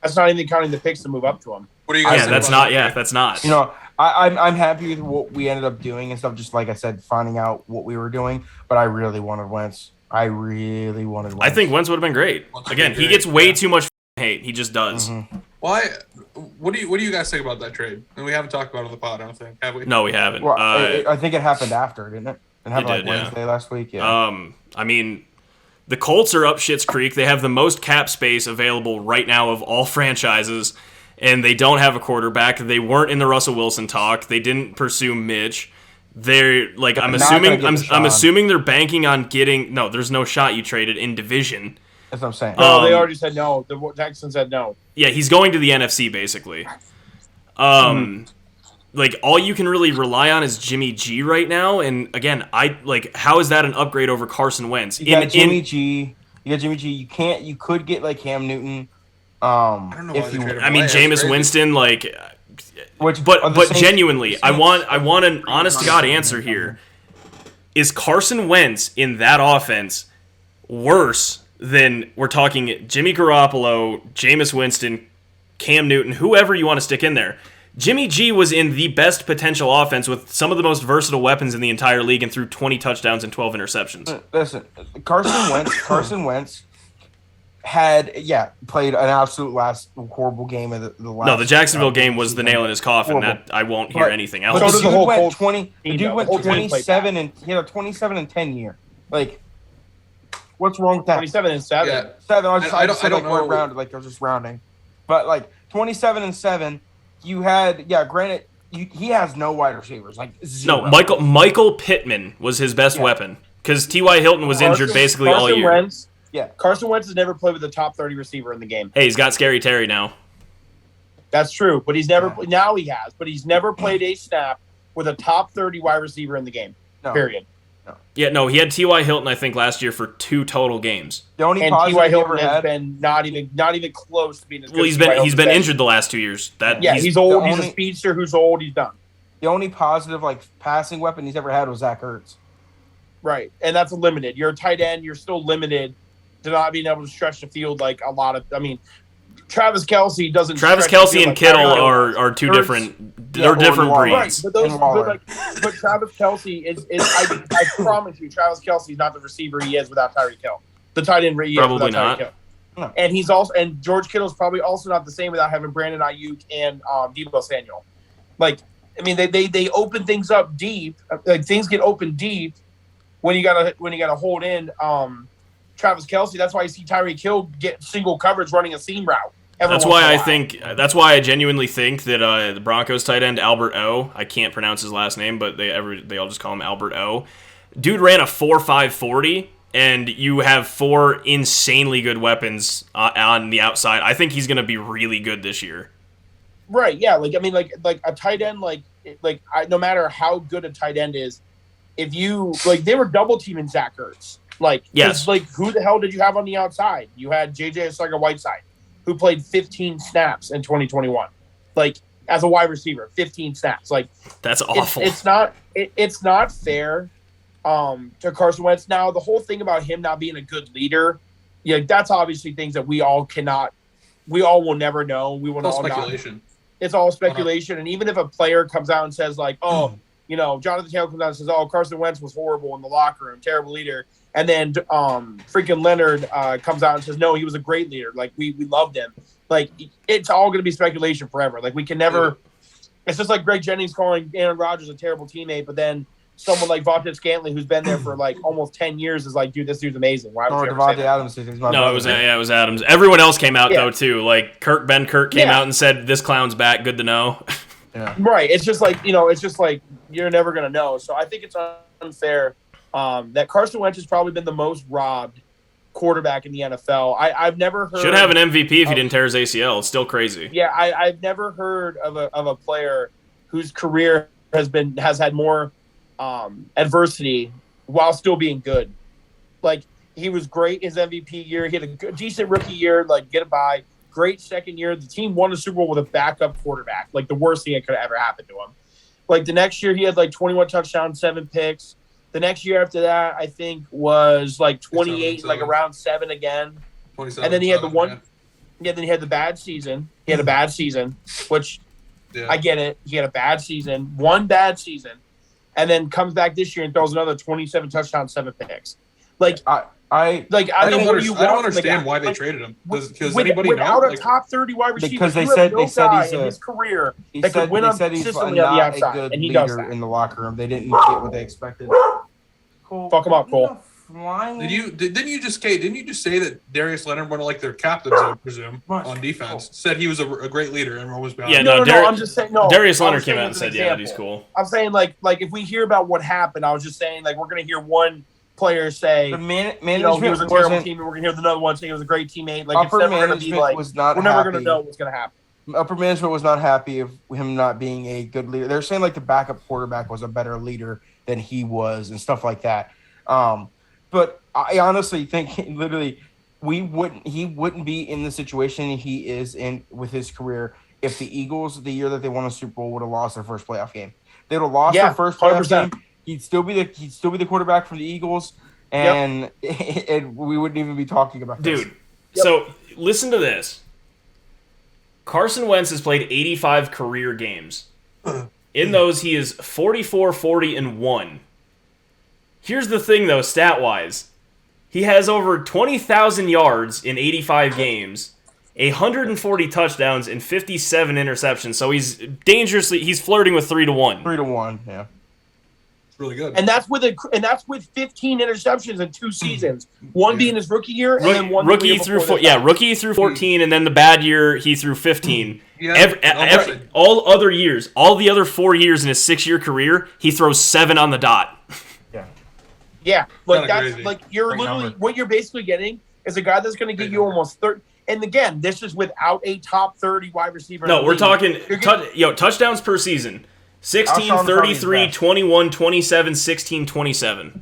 S3: That's not even counting the picks to move up to him.
S4: What do you guys think
S1: that's
S4: about
S1: not. Yeah, that's not.
S2: You know, I'm happy with what we ended up doing and stuff. Just like I said, finding out what we were doing. But I really wanted Wentz. I think
S1: Wentz would have been great. Again, he gets way too much hate. He just does.
S4: Mm-hmm. Why? What do you guys think about that trade? And we haven't talked about it on the pod, I don't think. Have we?
S1: No, we haven't.
S2: Well, I think it happened after, didn't it? It happened Wednesday last week. Yeah.
S1: I mean, the Colts are up shit's creek. They have the most cap space available right now of all franchises, and they don't have a quarterback. They weren't in the Russell Wilson talk. They didn't pursue Mitch. They're like, I'm assuming they're banking on getting. No, there's no shot you traded in division.
S2: That's what I'm saying.
S3: No, they already said no. The Texans said no.
S1: Yeah, he's going to the NFC basically. Like all you can really rely on is Jimmy G right now, and again, how is that an upgrade over Carson Wentz?
S2: You got Jimmy G. You could get like Cam Newton.
S4: I don't know why they traded him away.
S1: Jameis Winston, but genuinely, I want an honest to God answer here. Is Carson Wentz in that offense worse than we're talking Jimmy Garoppolo, Jameis Winston, Cam Newton, whoever you want to stick in there? Jimmy G was in the best potential offense with some of the most versatile weapons in the entire league and threw 20 touchdowns and 12 interceptions.
S2: Listen, Carson Wentz played an absolute horrible game of the last.
S1: No, the Jacksonville game was the nail in his coffin. Horrible. That I won't hear anything else.
S2: But the dude went 27 and he had a 27 and 10 year. Like, what's wrong with that?
S3: 27 and 7.
S2: Yeah. 7. I don't know.
S3: Rounded,
S2: like I was just rounding, but like 27 and 7. You had granted. He has no wide receivers. Like zero.
S1: No, Michael Pittman was his best weapon because T.Y. Hilton was injured basically all year.
S3: Carson Wentz has never played with a top 30 receiver in the game.
S1: Hey, he's got Scary Terry now.
S3: That's true, but he's never now he has, but he's never played a snap with a top 30 wide receiver in the game. No. Period.
S2: No.
S1: Yeah, no, he had T.Y. Hilton, I think, last year for 2 total games.
S2: The only
S3: T.Y. Hilton has been not even close to being as good.
S1: Well, he's been injured the last 2 years.
S3: He's old. He's a speedster who's old. He's done.
S2: The only positive passing weapon he's ever had was Zach Ertz.
S3: Right, and that's limited. You're a tight end. You're still limited to not being able to stretch the field like a lot of. I mean, Travis Kelce doesn't.
S1: Travis Kelce and Kittle are two different. They're different breeds.
S3: Right, but Travis Kelce is I promise you, Travis Kelce is not the receiver he is without Tyreek Hill. The tight end he is
S1: probably
S3: without
S1: not.
S3: Tyreek Hill. No. And George Kittle's probably also not the same without having Brandon Ayuk and Deebo Samuel. Like, I mean, they open things up deep. Like things get opened deep when you gotta hold in Travis Kelce. That's why you see Tyreek Hill get single coverage running a seam route.
S1: That's why I genuinely think that the Broncos tight end Albert O, I can't pronounce his last name, but they all just call him Albert O. Dude ran a 4.5 40, and you have 4 insanely good weapons on the outside. I think he's going to be really good this year.
S3: Right? Yeah. Like a tight end, no matter how good a tight end is, if you they were double teaming Zach Ertz.
S1: Yes.
S3: Who the hell did you have on the outside? You had J.J. Arcega-Whiteside, who played 15 snaps in 2021, as a wide receiver, 15 snaps.
S1: That's awful.
S3: It's not fair to Carson Wentz. Now, the whole thing about him not being a good leader, that's obviously things that we all will never know. We will all
S4: speculation.
S3: It's all speculation. And even if a player comes out and says Jonathan Taylor comes out and says, Carson Wentz was horrible in the locker room, terrible leader. And then freaking Leonard comes out and says, no, he was a great leader. We loved him. It's all going to be speculation forever. We can never – it's just like Greg Jennings calling Aaron Rodgers a terrible teammate, but then someone like Vontae Scantley, who's been there for almost 10 years, is like, dude, this dude's amazing. Why would you ever say that?
S2: Adams.
S1: No, it was Adams. Everyone else came out, though, too. Ben Kirk came out and said, this clown's back, good to know.
S2: Yeah.
S3: Right. It's just you're never going to know. So I think it's unfair that Carson Wentz has probably been the most robbed quarterback in the NFL. I've never heard.
S1: Should have an MVP if he didn't tear his ACL. It's still crazy.
S3: Yeah, I've never heard of a player whose career has had more adversity while still being good. He was great his MVP year. He had a decent rookie year. Get it by. Great second year. The team won a Super Bowl with a backup quarterback. The worst thing that could have ever happened to him. The next year he had 21 touchdowns, 7 picks. The next year after that, I think, was 28, around 7 again. And then he had then he had the bad season. He had a bad season, which I get it. He had a bad season, one bad season, and then comes back this year and throws another 27 touchdowns, 7 picks.
S4: I don't understand why they traded him. Because anybody
S3: without
S4: know?
S3: A top 30 wide receiver,
S2: because they said he's
S3: in his career that could win consistently on the outside, and he does that
S2: in the locker room. They didn't get what they expected.
S3: Fuck him up, Cole.
S2: flying.
S4: Didn't you just say that Darius Leonard, one of like their captains, I would presume, on defense, said he was a great leader and was behind.
S1: Yeah,
S3: no. I'm just saying no.
S1: Darius Leonard came out and said, "Yeah, he's cool."
S3: I'm saying like if we hear about what happened, I was just saying like we're gonna hear one player say
S2: the management
S3: he was a terrible team, and we're gonna hear another one say he was a great teammate. Like
S2: upper
S3: it's never gonna be
S2: management
S3: like
S2: was not
S3: we're never
S2: happy.
S3: gonna know what's gonna happen.
S2: Upper management was not happy of him not being a good leader. They're saying like the backup quarterback was a better leader than he was and stuff like that. But I honestly think literally he wouldn't be in the situation he is in with his career if the Eagles, the year that they won a Super Bowl, would have lost their first playoff game. They would have lost their first playoff
S3: 100%.
S2: game. He'd still be the quarterback for the Eagles, and we wouldn't even be talking about this.
S1: Dude. So listen to this. Carson Wentz has played 85 career games. In those, he is 44, 40, and 1. Here's the thing, though, stat-wise. He has over 20,000 yards in 85 games, 140 touchdowns, and 57 interceptions. So he's flirting with 3-1.
S2: 3-1, yeah.
S4: Really good.
S3: And that's with 15 interceptions in 2 seasons. One being his rookie year, and then one
S1: rookie through 14, and then the bad year he threw 15. All the other 4 years in his 6-year career, he throws 7 on the dot.
S3: Yeah, like that's
S4: crazy.
S3: like you're
S2: Great
S3: literally
S2: number.
S3: what you're basically getting is a guy that's going to get you almost 30. And again, this is without a top 30 wide receiver.
S1: No, we're talking touchdowns per season. 16,
S2: Alshon
S1: 33,
S2: best.
S1: 21, 27, 16, 27.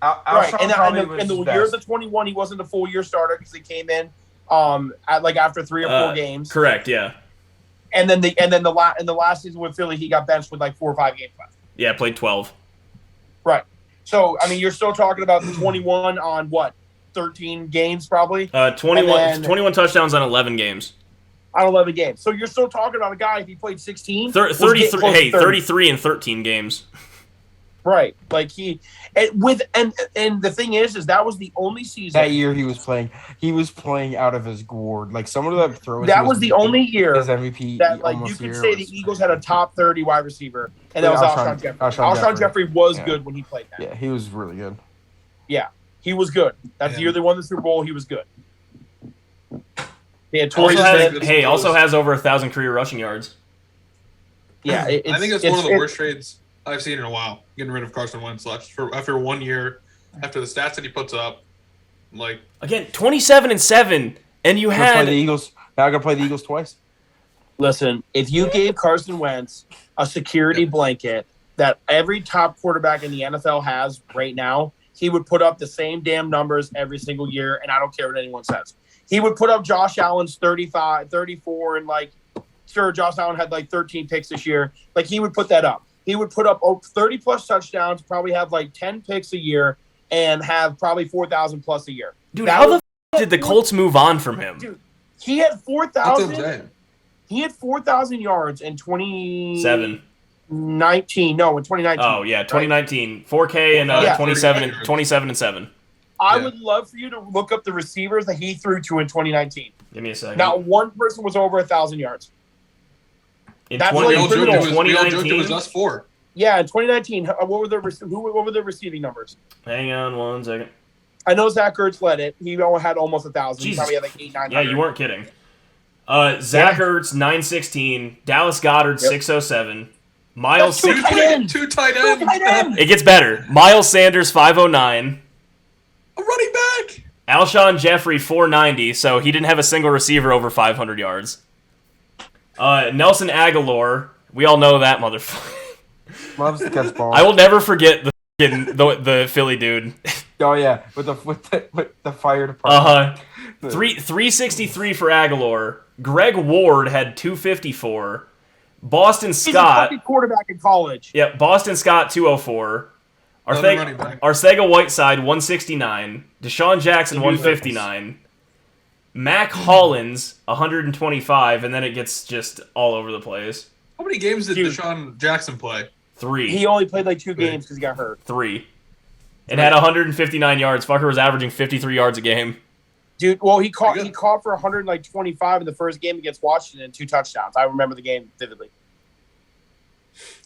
S3: Right, and
S2: and
S3: the year of the 21, he wasn't a full year starter because he came in after 3 or 4 games.
S1: Correct, yeah.
S3: And then the last season with Philly, he got benched with like 4 or 5 games left.
S1: Yeah, played 12.
S3: Right. So I mean, you're still talking about the 21 on what 13 games probably.
S1: 21 touchdowns on 11 games.
S3: On 11 games. So you're still talking about a guy if he played 16.
S1: 33 and 13 games.
S3: Right. Like and the thing is that was the only season.
S2: That year he was playing out of his gourd. Like some of the throws.
S3: That was the only year
S2: his MVP
S3: that like you could say the Eagles had a top 30 wide receiver, and that was Alshon Jeffrey. Alshon Jeffrey was good when he played that.
S2: Yeah, he was really good.
S3: Yeah, he was good. That's the year they won the Super Bowl. He was good. They had
S1: also has over 1,000 career rushing yards.
S3: Yeah,
S4: I think it's one of the worst trades I've seen in a while. Getting rid of Carson Wentz after 1 year, after the stats that he puts up, like
S1: again 27-7, and you had
S2: play the Eagles. Now I'm gonna play the Eagles twice.
S3: Listen, if you gave Carson Wentz a security blanket that every top quarterback in the NFL has right now, he would put up the same damn numbers every single year, and I don't care what anyone says. He would put up Josh Allen's 35, 34, and like, sure, Josh Allen had like 13 picks this year. Like, he would put that up. He would put up 30-plus touchdowns, probably have like 10 picks a year, and have probably 4,000-plus a year.
S1: Dude, how the did the Colts move on from him?
S3: Dude, he had 4,000. He had 4,000 yards in 2019. No, in 2019.
S1: Oh yeah, 2019, 4K and 27 and 7.
S3: I would love for you to look up the receivers that he threw to in 2019.
S1: Give me a second.
S3: Not one person was over 1,000 yards.
S1: In
S3: That's
S1: 2019,
S4: it was us 4.
S3: Yeah, in 2019, what were the receiving numbers?
S1: Hang on 1 second.
S3: I know Zach Ertz led it. He had almost 1,000. He
S1: Jesus.
S3: probably had like 800-900.
S1: Yeah, you weren't kidding. Zach Ertz 916, Dallas Goedert 607, Miles
S3: That's
S4: two tight ends.
S1: It gets better. Miles Sanders 509,
S4: A running back.
S1: Alshon Jeffrey 490, so he didn't have a single receiver over 500 yards. Nelson Aguilar, we all know that motherfucker.
S2: Loves to catch balls.
S1: I will never forget the Philly dude.
S2: Oh yeah, with the fire department.
S1: 363 for Aguilar. Greg Ward had 254. Boston
S3: He's
S1: Scott.
S3: a fucking quarterback in college.
S1: Yep, Boston Scott 204. Arcega Whiteside 169. Deshaun Jackson 159. Mac Hollins 125, and then it gets just all over the place.
S4: How many games did Deshaun Jackson play?
S1: 3.
S3: He only played like 2 games because he got hurt.
S1: 3. And had 159 yards. Fucker was averaging 53 yards a game.
S3: Dude, well, he caught for 125 in the first game against Washington and 2 touchdowns. I remember the game vividly.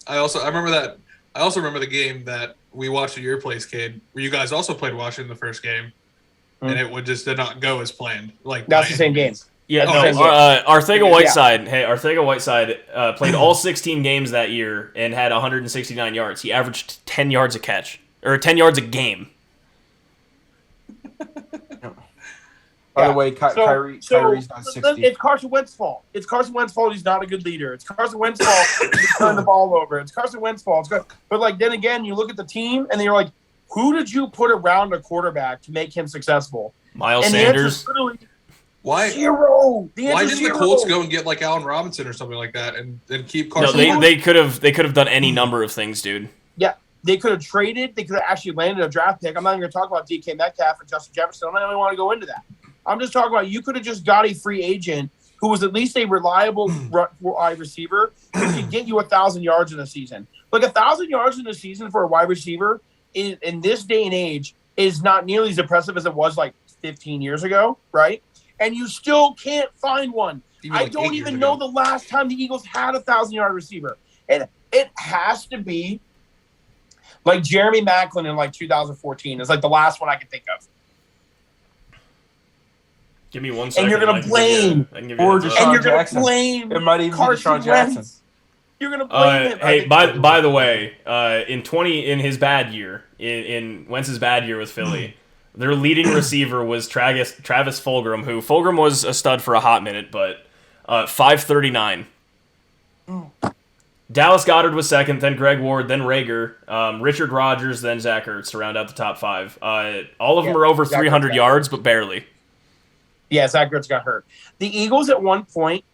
S4: I remember that I also remember the game that we watched at your place, Cade, where you guys also played Washington the first game, and it did not go as planned. Like
S3: That's the same game.
S1: Yeah,
S3: That's
S1: no. Arthega-Whiteside.
S3: Yeah.
S1: Hey, Arthega-Whiteside played all 16 games that year and had 169 yards. He averaged 10 yards a catch or 10 yards a game.
S2: By the way, Kyrie's done 60.
S3: It's Carson Wentz's fault. It's Carson Wentz's fault. He's not a good leader. It's Carson Wentz's fault. He's turned the ball over. It's Carson Wentz's fault. But then again, you look at the team and you're like, who did you put around a quarterback to make him successful?
S1: Miles Sanders.
S4: Why?
S3: Zero.
S4: Why didn't the Colts go and get like Allen Robinson or something like that and keep Carson?
S1: No, they could have done any number of things, dude.
S3: Yeah, they could have traded. They could have actually landed a draft pick. I'm not even going to talk about DK Metcalf and Justin Jefferson. I don't even want to go into that. I'm just talking about you could have just got a free agent who was at least a reliable wide receiver who could get you 1,000 yards in a season. Like 1,000 yards in a season for a wide receiver in this day and age is not nearly as impressive as it was like 15 years ago, right? And you still can't find one. I don't even know the last time the Eagles had a 1,000-yard receiver. And it has to be like Jeremy Maclin in like 2014 is like the last one I can think of.
S1: Give me 1 second.
S3: And you're going to blame.
S2: Or Deshaun Jackson.
S3: It
S2: might even be Deshaun Jackson.
S3: You're going to blame him.
S1: Hey, by the way, in his bad year, in Wentz's bad year with Philly, their leading receiver was Travis Fulgham, who Fulgham was a stud for a hot minute, but 539. Dallas Goedert was second, then Greg Ward, then Rager, Richard Rodgers, then Zach Ertz to round out the top five. All of them are over 300 yards, but barely.
S3: Yeah, Zach Ertz got hurt. The Eagles at one point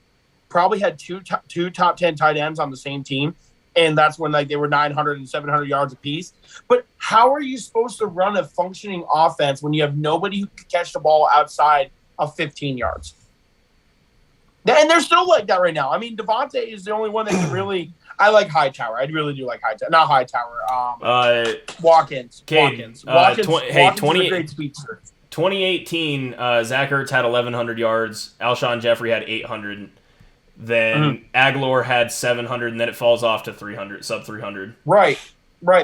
S3: probably had two top 10 tight ends on the same team, and that's when like they were 900 and 700 yards apiece. But how are you supposed to run a functioning offense when you have nobody who can catch the ball outside of 15 yards? And they're still like that right now. I mean, Devontae is the only one that can really – I like Hightower. I really do like Hightower. Not Hightower. Watkins. Watkins. Watkins is a great speedster.
S1: 2018, Zach Ertz had 1,100 yards. Alshon Jeffrey had 800. Then Aguilar had 700, and then it falls off to 300, sub 300.
S3: Right,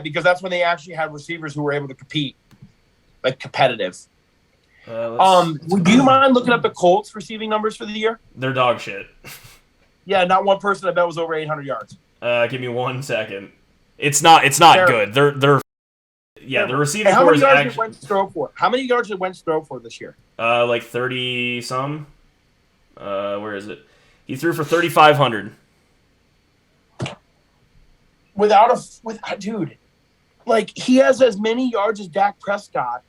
S3: because that's when they actually had receivers who were able to compete, like competitive. Would you mind looking up the Colts receiving numbers for the year?
S1: They're dog shit.
S3: Yeah, not one person I bet was over 800 yards.
S1: Give me 1 second. It's not good. They're the receiving core is actually.
S3: How many yards did Wentz throw for this year?
S1: Like 30 some. Where is it? He threw for 3,500.
S3: Dude, like he has as many yards as Dak Prescott.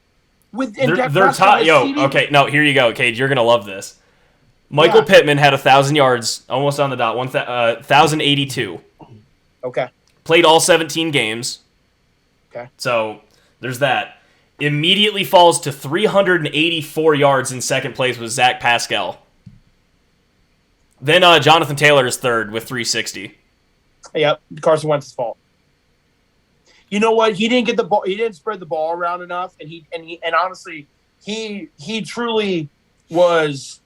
S1: They're top. Okay, no, here you go, Cage. You're gonna love this. Michael Pittman had 1,000 yards, almost on the dot, 1,082.
S3: Okay.
S1: Played all 17 games.
S3: Okay.
S1: So there's that. Immediately falls to 384 yards in second place with Zach Pascal. Then Jonathan Taylor is third with 360.
S3: Yep, Carson Wentz's fault. You know what? He didn't get the ball. He didn't spread the ball around enough, and honestly, he truly was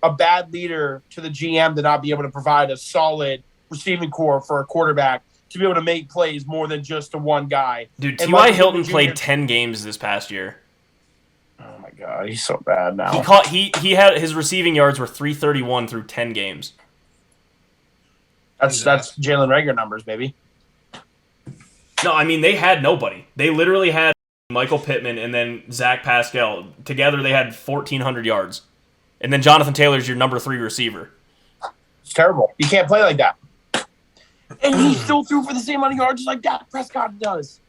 S3: a bad leader to the GM to not be able to provide a solid receiving core for a quarterback to be able to make plays more than just to one guy.
S1: Dude, T.Y. Hilton played 10 games this past year.
S3: Oh my God, he's so bad now.
S1: He had his receiving yards were 331 through 10 games.
S3: That's Jalen Reagor numbers, baby.
S1: No, I mean they had nobody. They literally had Michael Pittman and then Zach Pascal. Together they had 1,400 yards. And then Jonathan Taylor's your number 3 receiver.
S3: It's terrible. You can't play like that. And he still threw for the same amount of yards like Dak Prescott does.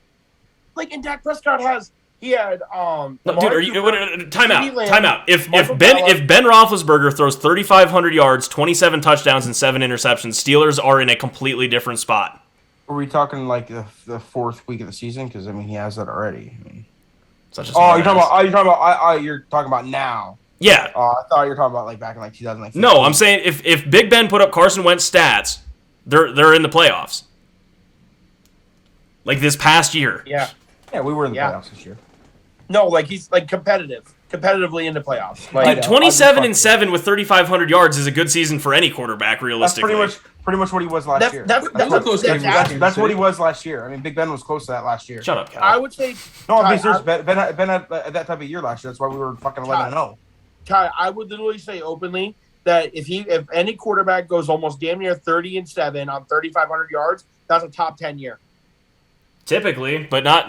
S3: Like, and Dak Prescott had
S1: no, dude, are you time out. If Ben Roethlisberger throws 3,500 yards, 27 touchdowns, and 7 interceptions, Steelers are in a completely different spot.
S2: Are we talking like the fourth week of the season? Because I mean, he has that already. I mean, you're talking about now.
S1: Yeah.
S2: I thought you were talking about like back in like 2015.
S1: No, I'm saying if Big Ben put up Carson Wentz stats, they're in the playoffs. Like this past year.
S3: Yeah.
S2: Yeah, we were in the playoffs this year.
S3: No, like he's like competitive. competitively in the playoffs.
S1: Dude, 27-7 with 3,500 yards is a good season for any quarterback, realistically.
S2: That's pretty much what he was last year.
S3: That's a close game.
S2: That's what he was last year. I mean, Big Ben was close to that last year.
S1: Shut up, Cal.
S3: I would say
S2: no. I'm being serious. Ben had that type of year last year. That's why we were fucking 11-0.
S3: Ty, I would literally say openly that if any quarterback goes almost damn near 30-7 on 3,500 yards, that's a top 10 year.
S1: Typically, but not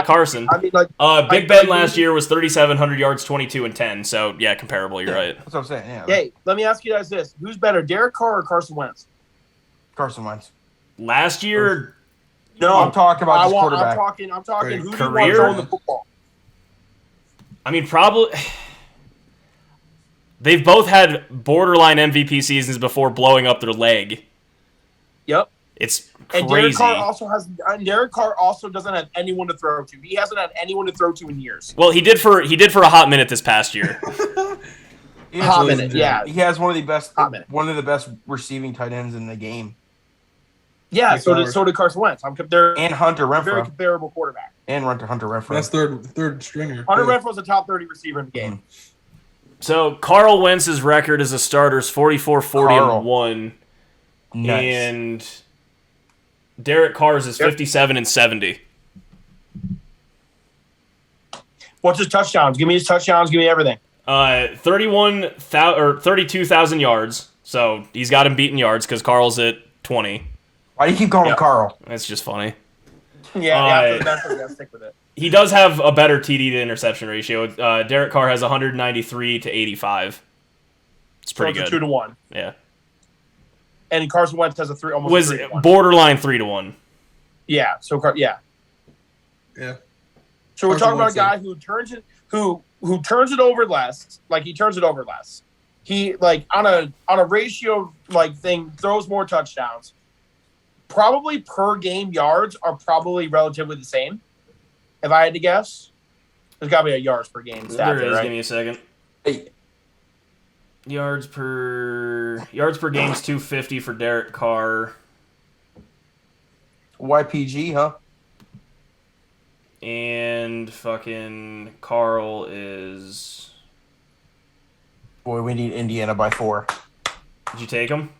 S1: Carson.
S3: I mean, like
S1: Big Ben last year was 3,700 yards, 22-10. So yeah, comparable. You're right.
S2: That's what I'm saying. Yeah.
S3: Hey, let me ask you guys this: who's better, Derek Carr or Carson Wentz?
S2: Carson Wentz.
S1: Last year,
S3: no,
S2: I'm talking about this quarterback.
S3: I'm talking who
S1: career
S3: throwing the football.
S1: I mean, probably they've both had borderline MVP seasons before blowing up their leg.
S3: Yep.
S1: It's
S3: and
S1: crazy.
S3: Derek Carr also doesn't have anyone to throw to. He hasn't had anyone to throw to in years.
S1: Well, he did for a hot minute this past year.
S3: Hot minute, yeah.
S2: He has one of the best receiving tight ends in the game.
S3: Yeah, so did Carson Wentz.
S2: And Hunter Renfrow.
S3: Very comparable quarterback.
S2: And Hunter Renfrow.
S5: That's third stringer.
S3: Hunter Renfrow's a top 30 receiver in the game.
S1: So Carl Wentz's record as a starter is 44-40-1.
S2: Nice.
S1: And Derek Carr's is 57-70.
S3: What's his touchdowns? Give me his touchdowns. Give me everything.
S1: 32,000 yards. So he's got him beaten yards because Carl's at 20.
S2: Why do you keep calling him Carl?
S1: That's just funny.
S3: Yeah, that's what we gotta stick with it.
S1: He does have a better TD to interception ratio. Derek Carr has 193-85. It's pretty good.
S3: 2-1.
S1: Yeah.
S3: And Carson Wentz has almost
S1: was
S3: 3-1.
S1: Borderline 3-1.
S3: Yeah. So
S5: Yeah.
S3: So we're talking about a guy who turns it over less. Like he turns it over less. He like on a ratio like thing throws more touchdowns. Probably per game yards are probably relatively the same. If I had to guess, there's got to be a yards per game stat.
S1: There is.
S3: Right?
S1: Give me a second.
S2: Hey.
S1: Yards per game's 250 for Derek Carr.
S2: YPG, huh?
S1: And fucking Carl is.
S2: Boy, we need Indiana by 4.
S1: Did you take him?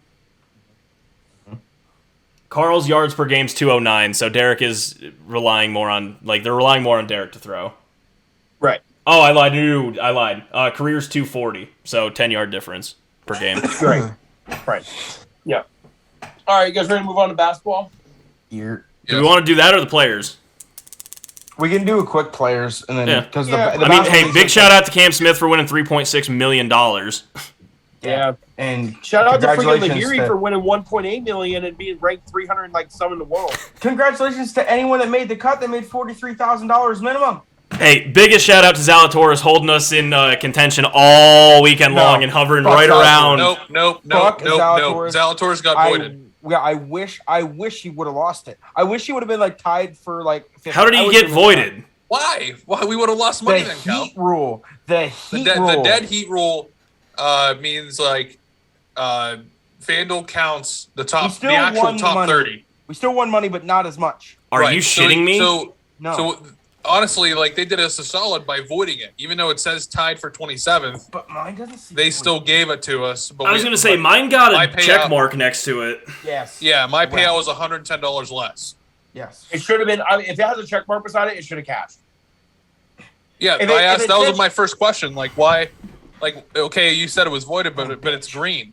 S1: Carl's yards per game's 209, so Derek is relying more on they're relying more on Derek to throw.
S3: Right.
S1: Oh, I lied. No, I lied. Career's 240, so 10-yard difference per game.
S3: Right. Yeah. All right, you guys ready to move on to basketball?
S1: Do we want to do that or the players?
S2: We can do a quick players, and then because
S1: big shout out to Cam Smith for winning $3.6 million.
S3: Yeah.
S2: And
S3: shout out to freaking Lahiri for winning $1.8 million and being ranked 300 like some in the world.
S2: Congratulations to anyone that made the cut. They made $43,000 minimum.
S1: Hey, biggest shout out to Zalatoris holding us in contention all weekend long and hovering right around.
S4: Nope. Zalatoris got voided.
S2: Yeah, I wish he would have lost it. I wish he would have been like tied for like 50.
S1: How did he get voided?
S4: Why? We would have lost money then, Cal.
S2: The
S4: dead heat rule means like FanDuel counts the actual top 30.
S2: We still won money, but not as much.
S1: Are you shitting me?
S2: No.
S4: So honestly, like they did us a solid by voiding it, even though it says tied for 27th.
S2: But mine doesn't.
S4: They still gave it to us. But
S1: I was gonna say mine got a check mark next to it.
S2: Yes.
S4: Yeah, my payout was $110 less.
S2: Yes.
S3: It should have been. I mean, if it has a check mark beside it, it should have cashed.
S4: Yeah, I asked. That was my first question. Like, why? Like, okay, you said it was voided, but it's green.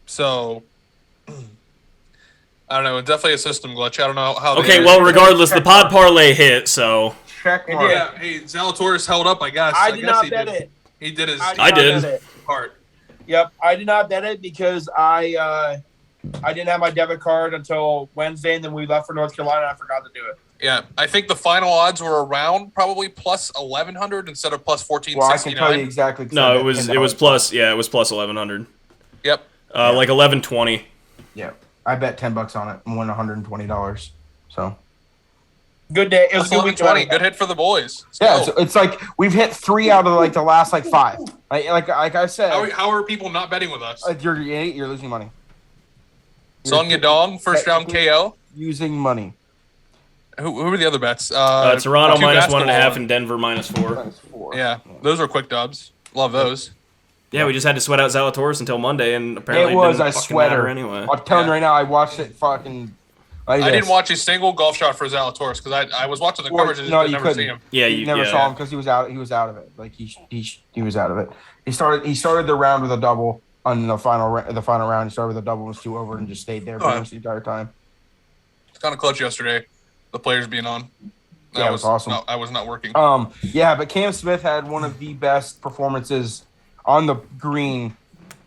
S4: So, I don't know. Definitely a system glitch. I don't know how.
S1: Okay, well, regardless, the pod parlay hit. So.
S2: Check mark.
S4: Yeah. Hey, Zalatoris held up. I guess.
S3: I did not bet it.
S4: He did his.
S1: I did.
S4: Part.
S3: Yep, I did not bet it because I didn't have my debit card until Wednesday, and then we left for North Carolina. And I forgot to do it.
S4: Yeah, I think the final odds were around probably plus 1,100 instead of plus 1,469.
S2: Well, I can tell you exactly.
S1: No, it was plus. Yeah, it was plus 1,100.
S4: Yep.
S1: Like 1,120.
S2: Yeah, I bet $10 on it and won $120. So.
S3: Good day. It was a good week.
S4: Good hit for the boys.
S2: Yeah, it's like we've hit 3 out of like the last like 5. Like I said.
S4: How are people not betting with us?
S2: You're losing money.
S4: Song Yadong, first round KO.
S2: Using money.
S4: Who were the other bets?
S1: Toronto
S4: two
S1: minus
S4: basketball
S1: 1.5
S4: ones.
S1: and Denver -4.
S2: -4.
S4: Yeah, those were quick dubs. Love those.
S1: Yeah, we just had to sweat out Zalatoris until Monday, and apparently
S2: It was
S1: didn't
S2: a
S1: fucking
S2: sweater.
S1: matter anyway.
S2: I'm telling you
S4: Yeah.
S2: right now, I watched it fucking. Like
S4: I
S2: this.
S4: didn't watch a single golf shot for Zalatoris because I was watching the
S2: Well,
S4: coverage and
S2: no,
S4: I
S2: you
S4: never see
S2: couldn't.
S4: him.
S1: Yeah,
S2: You never saw him because he was out. He was out of it. Like he was out of it. He started the round with a double on the final round. He started with a double, was 2 over, and just stayed there pretty much the entire time.
S4: It's kind of clutch yesterday. The players being on.
S2: Yeah, it was awesome.
S4: I was not working.
S2: Yeah, but Cam Smith had one of the best performances on the green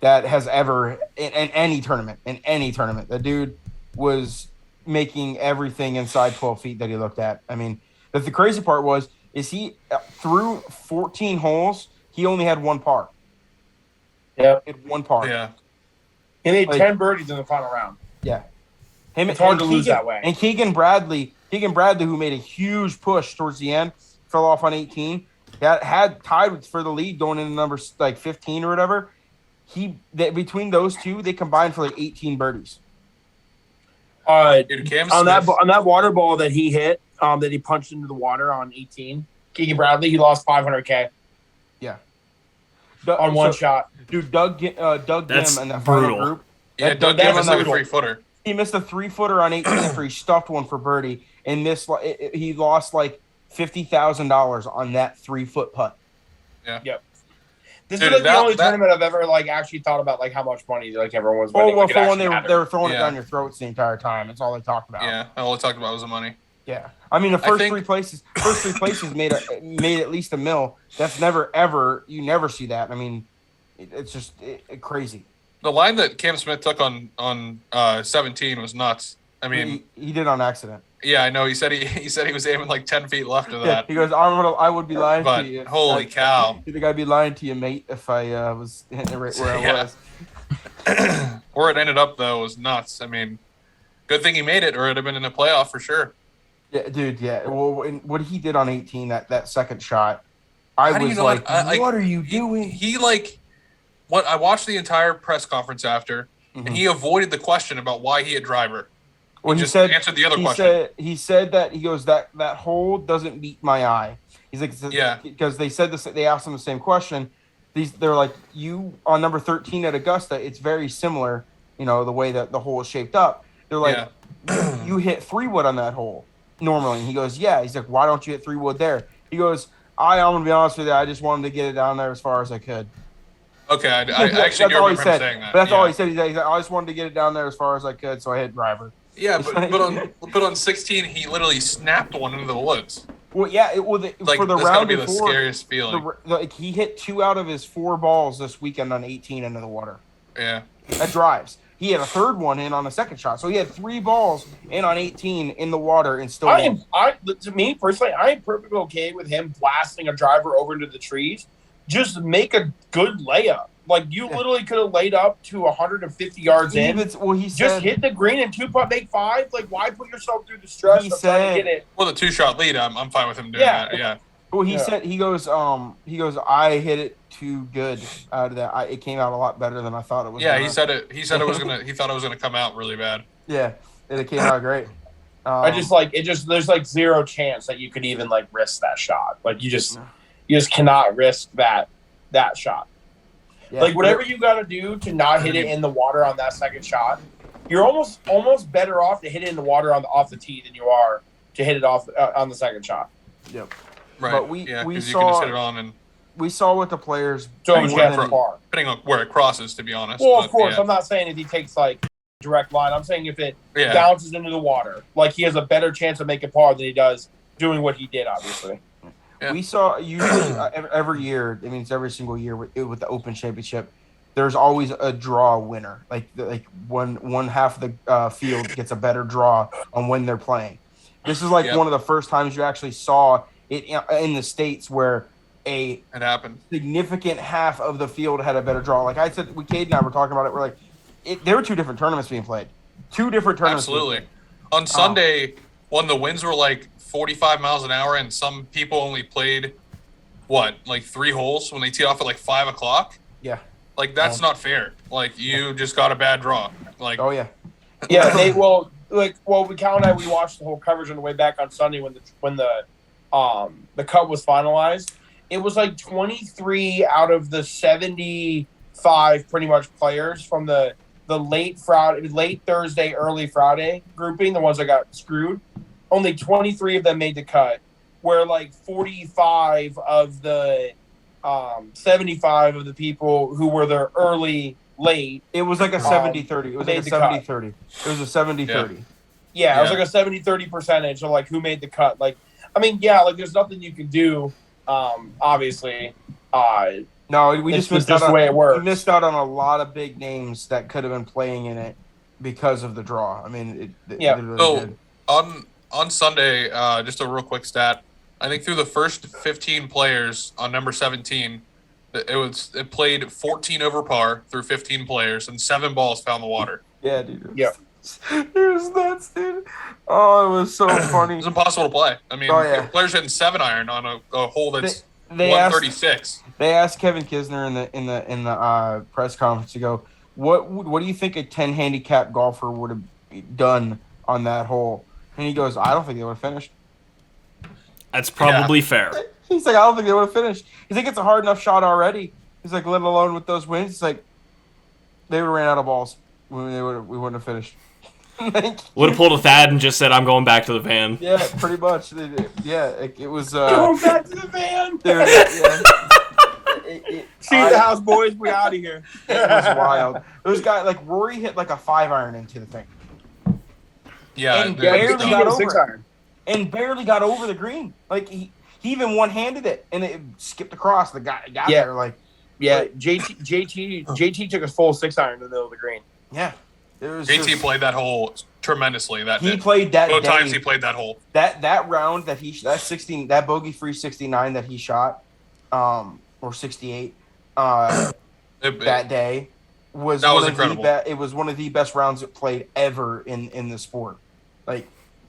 S2: that has ever in any tournament. In any tournament, the dude was making everything inside 12 feet that he looked at. I mean, the crazy part is he through 14 holes, he only had 1 par.
S3: Yeah,
S2: He had 1 par.
S4: Yeah.
S3: he made
S2: Like-
S3: 10 birdies in the final round.
S2: Yeah.
S3: It's hard to lose that way.
S2: And Keegan Bradley, who made a huge push towards the end, fell off on 18. Had tied for the lead going into number 15 or whatever. Between those two, they combined for 18 birdies.
S4: Dude, Cam
S3: On
S4: Smith,
S3: that water ball that he hit, that he punched into the water on 18, Keegan Bradley, he lost $500K on one shot.
S2: Dude, Doug
S1: That's
S2: Gim and that
S1: brutal.
S2: final group.
S4: yeah, Doug
S2: Gim
S4: Gim
S2: on
S4: is like a
S2: that-
S4: 3-footer.
S2: He missed a 3-footer on 18 after he stuffed one for birdie, and he lost $50,000 on that 3-foot putt.
S3: This
S4: Dude,
S3: is the only
S4: that-
S3: tournament I've ever actually thought about how much money everyone was
S2: Oh,
S3: winning.
S2: well,
S3: Like, it
S2: for when
S3: actually
S2: they
S3: mattered.
S2: were throwing it
S4: Yeah.
S2: down your throats the entire time. That's all they talked about.
S4: Yeah, all I talked about was the money.
S2: Yeah. I mean, the first
S4: think-
S2: three places made at least $1 million. That's you never see that. I mean, it's just crazy.
S4: The line that Cam Smith took on 17 was nuts. I mean,
S2: He did on accident.
S4: yeah, I know. He said he was aiming 10 feet left of
S2: Yeah,
S4: that.
S2: he goes, I would be lying
S4: But
S2: to you.
S4: holy cow!
S2: You think I'd be lying to you, mate, if I was hitting it right where I
S4: Yeah.
S2: was?
S4: Where it ended up though was nuts. I mean, good thing he made it, or it'd have been in a playoff for sure.
S2: Yeah, dude. Yeah. Well, what he did on 18, that second shot, I
S4: How do you
S2: was
S4: know
S2: like,
S4: what-
S2: what are you doing?
S4: He what I watched the entire press conference after, and he avoided the question about why he had driver.
S2: Well,
S4: He just answered the other question.
S2: He said that that hole doesn't meet my eye. He's like,
S4: Yeah.
S2: because they said this. They asked him the same question. They're like, you on number 13 at Augusta. It's very similar, the way that the hole is shaped up. They're like, you hit 3-wood on that hole normally. And he goes, yeah. He's like, why don't you hit 3-wood there? He goes, I'm gonna be honest with you. I just wanted to get it down there as far as I could.
S4: Okay, I
S2: That's
S4: actually do
S2: all he
S4: remember him
S2: said.
S4: saying that.
S2: But that's
S4: yeah.
S2: all he said. He's like, I just wanted to get it down there as far as I could, so I hit driver.
S4: Yeah, but on 16, he literally snapped one into the woods.
S2: Well, yeah. For the
S4: that's
S2: round
S4: gotta be the
S2: before,
S4: scariest feeling.
S2: he hit 2 out of his 4 balls this weekend on 18 into the water.
S4: Yeah.
S2: That drives. He had a third one in on the second shot, so he had 3 balls in on 18 in the water and still.
S3: To me personally, I am perfectly okay with him blasting a driver over into the trees. Just make a good layup. Like you literally could have laid up to 150 yards in.
S2: He
S3: Just
S2: said,
S3: hit the green and 2-putt, make 5. Like why put yourself through the stress of trying to get it?
S4: Well, the 2-shot lead, I'm fine with him doing
S3: Yeah.
S4: that. Yeah.
S2: Well, he said he goes, I hit it too good out of that. It came out a lot better than I thought it was.
S4: Yeah,
S2: gonna.
S4: he said it. He said it was gonna. He thought it was gonna come out really bad.
S2: Yeah, and it came out great.
S3: There's zero chance that you could even risk that shot. Like you just cannot risk that shot.
S2: Yeah,
S3: Whatever you got to do to not hit it in the water on that second shot, you're almost better off to hit it in the water off the tee than you are to hit it off on the second shot.
S2: Yep.
S4: Right.
S2: But we
S4: you can just
S2: saw
S4: hit it on and
S2: we saw what the players.
S3: So
S4: Depending
S3: much
S4: on
S3: for par.
S4: depending on where it crosses, to be honest.
S3: Well,
S4: But,
S3: of course,
S4: yeah.
S3: I'm not saying if he takes direct line. I'm saying if it
S4: Yeah.
S3: bounces into the water, he has a better chance of making par than he does doing what he did. Obviously.
S4: Yeah.
S2: We saw usually every year. I mean, it's every single year with the Open Championship. There's always a draw winner. Like one half of the field gets a better draw on when they're playing. This is one of the first times you actually saw it in the States where
S4: It happened.
S2: significant half of the field had a better draw. Like I said, Cade and I were talking about it. We're like, there were 2 different tournaments being played. 2 different tournaments.
S4: Absolutely. On Sunday, when the winds were 45 miles an hour, and some people only played 3 holes when they tee off at 5 o'clock.
S2: Yeah.
S4: That's not fair. You just got a bad draw.
S2: Oh yeah.
S3: Yeah. Cal and I, we watched the whole coverage on the way back on Sunday when the cut was finalized. It was like 23 out of the 75 pretty much players from the late Thursday, early Friday grouping, the ones that got screwed. Only 23 of them made the cut, where like 45 of the 75 of the people who were the early late.
S2: It was like a 70-30. It was like a 70-30. It was a 70-30.
S3: Yeah, it was like a 70-30 percentage of like who made the cut. Like, I mean, yeah, like there's nothing you can do. Obviously,
S2: no, we just missed out
S3: the way it works.
S2: We missed out on a lot of big names that could have been playing in it because of the draw. I mean,
S4: on Sunday, just a real quick stat. I think through the first 15 players on number 17, it played 14 over par through 15 players, and 7 balls found the water.
S2: Yeah, dude.
S3: Yeah.
S2: It was nuts, dude. Oh, it was so funny.
S4: It was impossible to play. I mean, players hitting 7-iron on a hole that's 136.
S2: They asked Kevin Kisner in the press conference to go, what do you think a 10 handicap golfer would have done on that hole? And he goes, I don't think they would have finished.
S1: That's probably fair.
S2: He's like, I don't think they would have finished. He's like, it's a hard enough shot already. He's like, let alone with those winds. It's like, they would have ran out of balls. We wouldn't have finished.
S1: Would have pulled a Thad and just said, I'm going back to the van.
S2: Yeah, pretty much. Yeah, it was...
S3: going back to the van! See the house, boys. We out of here.
S2: It was wild. Those guys, like, Rory hit like a 5-iron into the thing.
S4: Yeah,
S2: and barely got over it. And barely got over the green. Like, he even one-handed it, and it skipped across. The guy got there, like...
S3: Yeah, JT took a full 6-iron to the middle of the green.
S2: Yeah.
S4: JT played that hole tremendously.
S2: He played that
S4: both times he played that hole.
S2: That round that bogey free 69 that he shot, or 68, that day was
S4: incredible.
S2: It was one of the best rounds played ever in the sport. Like,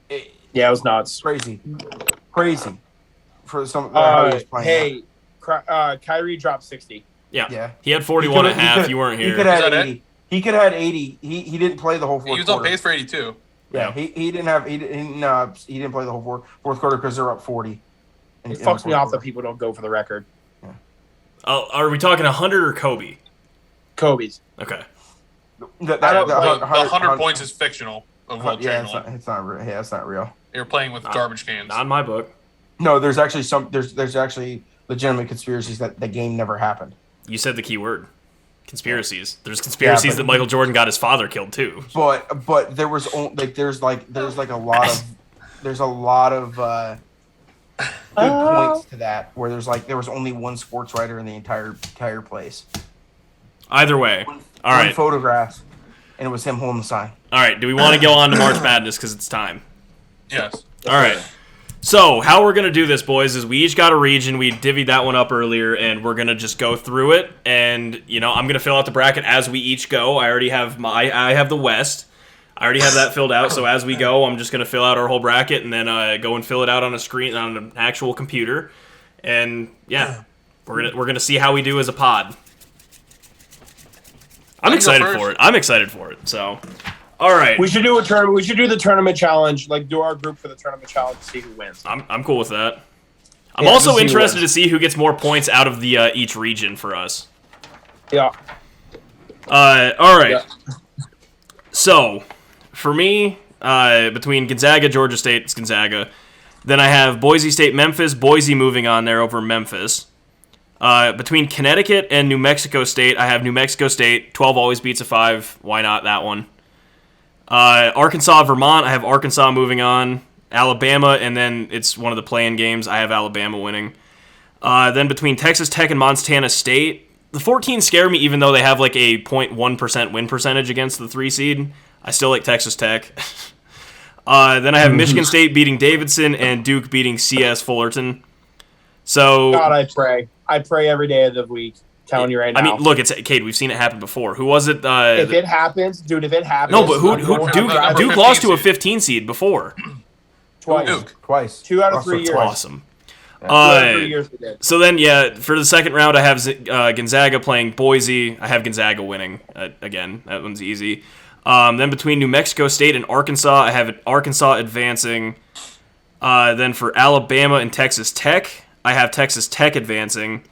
S3: it was nuts.
S2: Crazy for some. How he was playing.
S3: Hey, Kyrie dropped 60.
S1: Yeah. He had 41 and a half. You weren't here.
S2: He could have had 80. He could have had 80. He didn't play the whole fourth quarter.
S4: He was on pace for 82.
S2: Yeah, he didn't play the whole fourth quarter because they're up 40.
S3: It fucks me off that people don't go for the record.
S1: Yeah. Are we talking 100 or Kobe?
S3: Kobe's.
S1: Okay.
S4: The 100 points is fictional.
S2: It's not real. Yeah, it's not real.
S4: You're playing with garbage cans.
S1: Not in my book.
S2: No, there's actually legitimate conspiracies that the game never happened.
S1: You said the key word. Conspiracies. There's conspiracies that Michael Jordan got his father killed too.
S2: But there was there's a lot of good points to that where there was only one sports writer in the entire place.
S1: Either way, all right.
S2: Photographs, and it was him holding the sign.
S1: All right. Do we want to go on to March Madness because it's time?
S4: Yes.
S1: All right. So, how we're going to do this, boys, is we each got a region. We divvied that one up earlier, and we're going to just go through it. And, I'm going to fill out the bracket as we each go. I already have I have the West. I already have that filled out. So, as we go, I'm just going to fill out our whole bracket and then go and fill it out on a screen, on an actual computer. And, yeah, we're gonna see how we do as a pod. I'm excited for it. So... All right.
S3: We should do a tournament. We should do the tournament challenge. Like, do our group for the tournament challenge to see who wins.
S1: I'm cool with that. I'm also interested to see who gets more points out of the each region for us.
S3: Yeah.
S1: All right. Yeah. So, for me, between Gonzaga, Georgia State, it's Gonzaga. Then I have Boise State, Memphis. Boise moving on there over Memphis. Between Connecticut and New Mexico State, I have New Mexico State. 12 always beats a 5. Why not that one? Arkansas, Vermont, I have Arkansas moving on. Alabama, and then it's one of the play-in games. I have Alabama winning. Then between Texas Tech and Montana State, the 14 scare me even though they have like a 0.1% win percentage against the 3 seed. I still like Texas Tech. Then I have Michigan State beating Davidson and Duke beating CS Fullerton. So
S3: God, I pray. I pray every day of the week. Telling you right now.
S1: I mean, look, it's Cade. We've seen it happen before. Who was it?
S3: If it happens, dude. If it happens,
S1: no. But who? Duke lost to a 15 seed before.
S2: Twice.
S3: 2 out of 3 years.
S1: Awesome.
S3: 2 out of 3 years we did.
S1: So then, for the second round, I have Gonzaga playing Boise. I have Gonzaga winning again. That one's easy. Then between New Mexico State and Arkansas, I have Arkansas advancing. Then for Alabama and Texas Tech, I have Texas Tech advancing.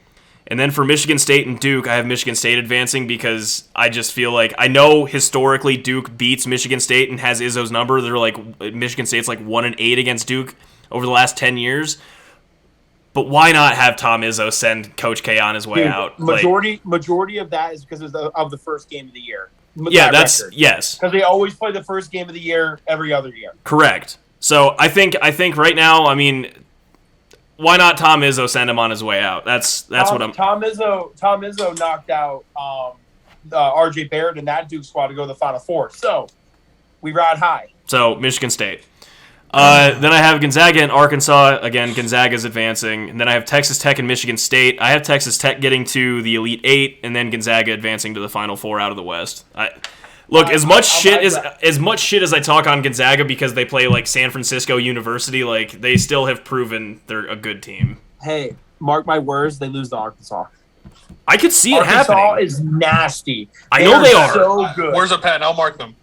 S1: And then for Michigan State and Duke, I have Michigan State advancing because I just feel like I know historically Duke beats Michigan State and has Izzo's number. They're like Michigan State's like 1-8 against Duke over the last 10 years. But why not have Tom Izzo send Coach K on his way out?
S3: Majority of that is because of the first game of the year.
S1: Yes.
S3: Because they always play the first game of the year every other year.
S1: Correct. So I think right now, I mean, why not Tom Izzo send him on his way out? That's what I'm.
S3: Tom Izzo knocked out R.J. Barrett and that Duke squad to go to the Final Four. So we ride high.
S1: So Michigan State. Then I have Gonzaga and Arkansas. Again, Gonzaga's advancing. And then I have Texas Tech and Michigan State. I have Texas Tech getting to the Elite Eight, and then Gonzaga advancing to the Final Four out of the West. As much shit as I talk on Gonzaga because they play like San Francisco University, like they still have proven they're a good team.
S3: Hey, mark my words, they lose to Arkansas.
S1: I could see it happening.
S3: Arkansas is nasty.
S1: I know they are.
S3: So good.
S4: Where's a pen? I'll mark them.